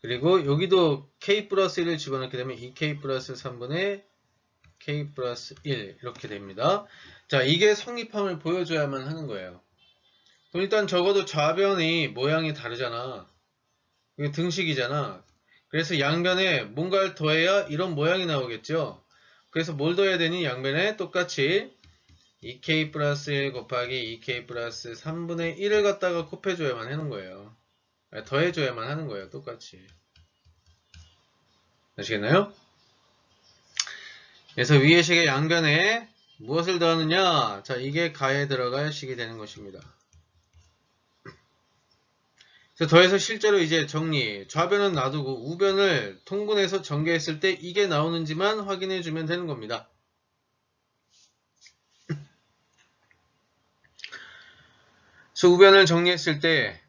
Speaker 1: 그리고 여기도 k 플러스 1을 집어넣게 되면 2k 플러스 3분의 k 플러스 1 이렇게 됩니다. 자, 이게 성립함을 보여줘야만 하는 거예요. 그럼 일단 적어도 좌변이 모양이 다르잖아. 이게 등식이잖아. 그래서 양변에 뭔가를 더해야 이런 모양이 나오겠죠. 그래서 뭘 더해야 되니? 양변에 똑같이 2k 플러스 1 곱하기 2k 플러스 3분의 1을 갖다가 곱해줘야만 하는 거예요. 더해줘야만 하는 거예요. 똑같이. 아시겠나요? 그래서 위의 식의 양변에 무엇을 더하느냐? 자, 이게 가에 들어갈 식이 되는 것입니다. 그래서 더해서 실제로 이제 정리. 좌변은 놔두고 우변을 통분해서 전개했을 때 이게 나오는지만 확인해주면 되는 겁니다. 그래서 우변을 정리했을 때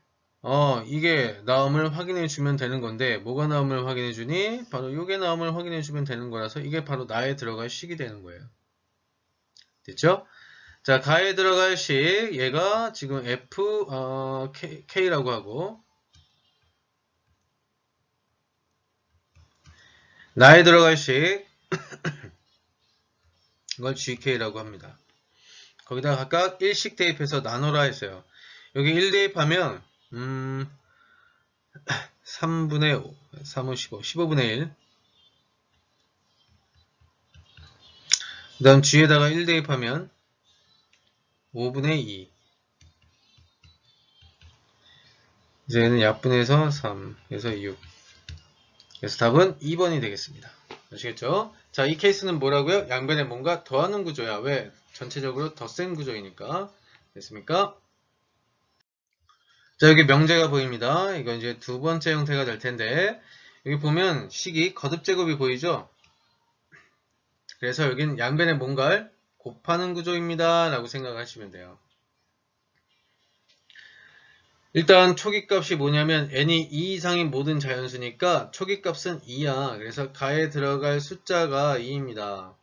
Speaker 1: 이게 나옴을 확인해 주면 되는 건데 뭐가 나옴을 확인해 주니? 바로 이게 나옴을 확인해 주면 되는 거라서 이게 바로 나에 들어갈 식이 되는 거예요. 됐죠? 자, 가에 들어갈 식 얘가 지금 K라고 하고 나에 들어갈 식 이걸 GK라고 합니다. 거기다 각각 1씩 대입해서 나눠라 했어요. 여기 1 대입하면 3분의 5, 3은 15, 15분의 1. 그 다음 G에다가 1 대입하면 5분의 2. 이제 얘는 약분해서 3, 그래서 6. 그래서 답은 2번이 되겠습니다. 아시겠죠? 자, 이 케이스는 뭐라고요? 양변에 뭔가 더하는 구조야. 왜? 전체적으로 더 센 구조이니까. 됐습니까? 자, 여기 명제가 보입니다. 이건 이제 두 번째 형태가 될 텐데, 여기 보면 식이 거듭제곱이 보이죠? 그래서 여긴 양변에 뭔가를 곱하는 구조입니다. 라고 생각하시면 돼요. 일단 초기값이 뭐냐면 n이 2 이상인 모든 자연수니까 초기값은 2야. 그래서 가에 들어갈 숫자가 2입니다.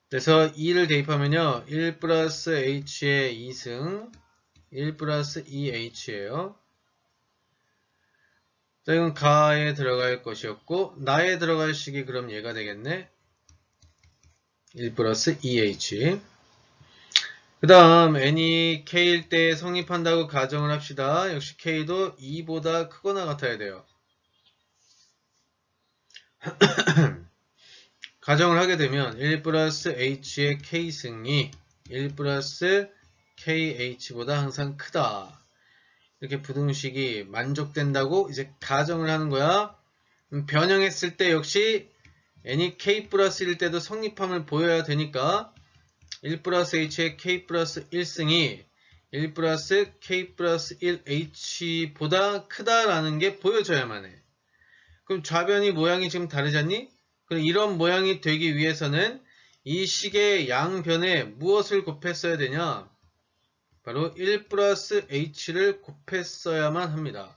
Speaker 1: 그래서 2를 대입하면요. 1 플러스 h의 2승 1 플러스 2h예요. 자, 이건 가에 들어갈 것이었고 나에 들어갈 식이 그럼 얘가 되겠네. 1 플러스 2h. 그 다음 n이 k일 때 성립한다고 가정을 합시다. 역시 k도 2보다 크거나 같아야 돼요. 가정을 하게 되면 1 플러스 h의 k승이 1 플러스 kh보다 항상 크다. 이렇게 부등식이 만족된다고 이제 가정을 하는 거야. 변형했을 때 역시 n이 k 플러스 1일 때도 성립함을 보여야 되니까 1 플러스 h의 k 플러스 1승이 1 플러스 k 플러스 1h보다 크다라는 게 보여줘야만 해. 그럼 좌변이 모양이 지금 다르잖니? 그럼 이런 모양이 되기 위해서는 이 식의 양변에 무엇을 곱했어야 되냐? 바로 1 플러스 h를 곱했어야만 합니다.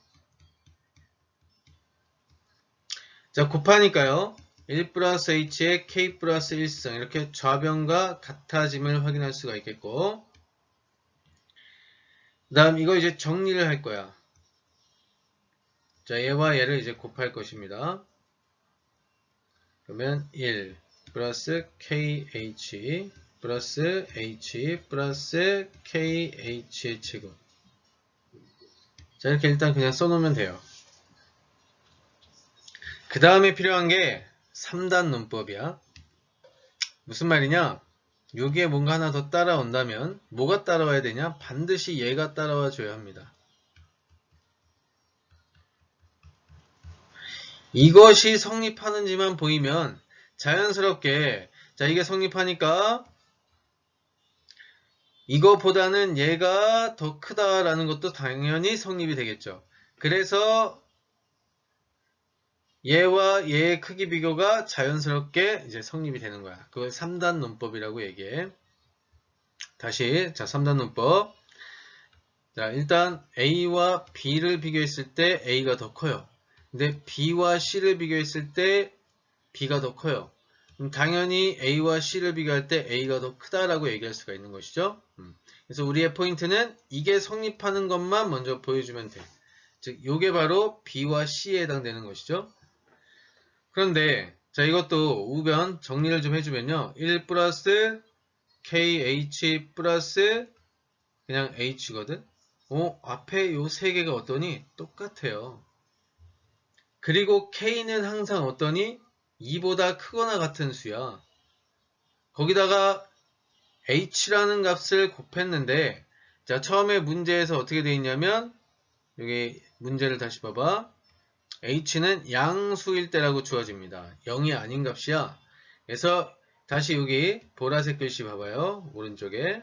Speaker 1: 자, 곱하니까요. 1 플러스 h의 k 플러스 1승 이렇게 좌변과 같아짐을 확인할 수가 있겠고, 그 다음 이거 이제 정리를 할 거야. 자, 얘와 얘를 이제 곱할 것입니다. 그러면 1 플러스 kh 플러스 h 플러스 kh의 제곱. 자, 이렇게 일단 그냥 써놓으면 돼요. 그 다음에 필요한 게 3단 논법이야. 무슨 말이냐? 여기에 뭔가 하나 더 따라온다면 뭐가 따라와야 되냐? 반드시 얘가 따라와 줘야 합니다. 이것이 성립하는지만 보이면 자연스럽게, 자, 이게 성립하니까 이거보다는 얘가 더 크다라는 것도 당연히 성립이 되겠죠. 그래서 얘와 얘의 크기 비교가 자연스럽게 이제 성립이 되는 거야. 그걸 3단 논법이라고 얘기해. 다시, 자, 3단 논법. 자, 일단 A와 B를 비교했을 때 A가 더 커요. 근데 B와 C를 비교했을 때 B가 더 커요. 그럼 당연히 A와 C를 비교할 때 A가 더 크다라고 얘기할 수가 있는 것이죠. 그래서 우리의 포인트는 이게 성립하는 것만 먼저 보여주면 돼. 즉, 요게 바로 B와 C에 해당되는 것이죠. 그런데 자, 이것도 우변 정리를 좀 해주면요. 1 플러스 KH 플러스 그냥 H거든. 앞에 요 세 개가 어떠니? 똑같아요. 그리고 K는 항상 어떠니? 2보다 크거나 같은 수야. 거기다가 H라는 값을 곱했는데, 자, 처음에 문제에서 어떻게 되어 있냐면, 여기 문제를 다시 봐봐. h는 양수일 때라고 주어집니다. 0이 아닌 값이야. 그래서 다시 여기 보라색 글씨 봐봐요. 오른쪽에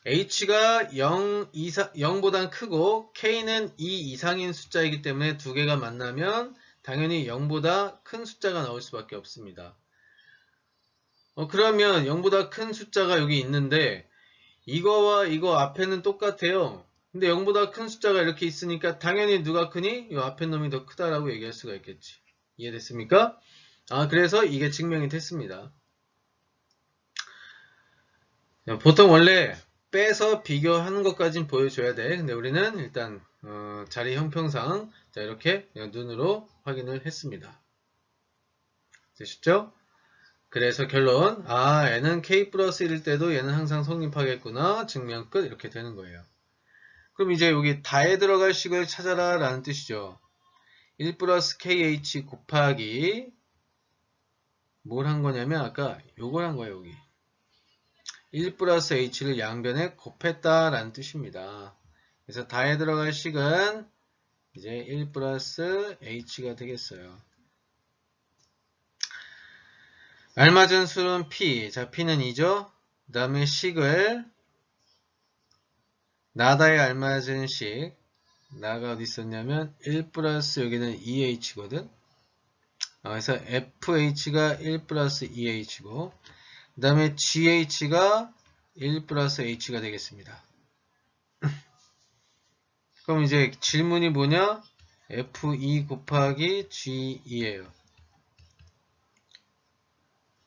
Speaker 1: h가 0보단 크고 k는 2 이상인 숫자이기 때문에 두 개가 만나면 당연히 0보다 큰 숫자가 나올 수밖에 없습니다. 그러면 0보다 큰 숫자가 여기 있는데 이거와 이거 앞에는 똑같아요. 근데 0보다 큰 숫자가 이렇게 있으니까 당연히 누가 크니? 이 앞에 놈이 더 크다라고 얘기할 수가 있겠지. 이해됐습니까? 그래서 이게 증명이 됐습니다. 보통 원래 빼서 비교하는 것까진 보여줘야 돼. 근데 우리는 일단 자리 형평상 자, 이렇게 그냥 눈으로 확인을 했습니다. 되셨죠? 그래서 결론, 얘는 k 플러스 1일 때도 얘는 항상 성립하겠구나. 증명 끝. 이렇게 되는 거예요. 그럼 이제 여기 다에 들어갈 식을 찾아라 라는 뜻이죠. 1 플러스 kh 곱하기 뭘 한 거냐면 아까 요걸 한 거예요. 여기 1 플러스 h를 양변에 곱했다 라는 뜻입니다. 그래서 다에 들어갈 식은 이제 1 플러스 h가 되겠어요. 알맞은 수는 p. 자, p는 2죠. 그 다음에 식을 나다에 알맞은 식. 나가 어디 있었냐면 1 플러스 여기는 2h거든. 그래서 fh가 1 플러스 2h고 그 다음에gh가 1 플러스 h가 되겠습니다. 그럼 이제 질문이 뭐냐? f2 곱하기 g2예요.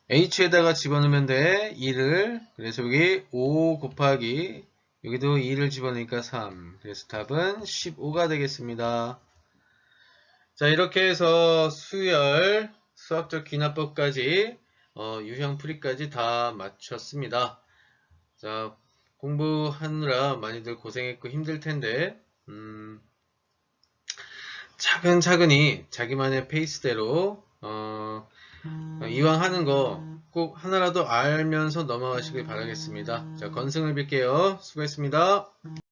Speaker 1: h에다가 집어넣으면 돼. 2를. 그래서 여기 5 곱하기 여기도 2를 집어넣으니까 3. 그래서 답은 15가 되겠습니다. 자, 이렇게 해서 수열, 수학적 기납법까지 유형 풀이까지 다 마쳤습니다. 자, 공부하느라 많이들 고생했고 힘들 텐데 차근차근히 자기만의 페이스대로 이왕 하는 거 꼭 하나라도 알면서 넘어가시길 바라겠습니다. 자, 건승을 빌게요. 수고했습니다.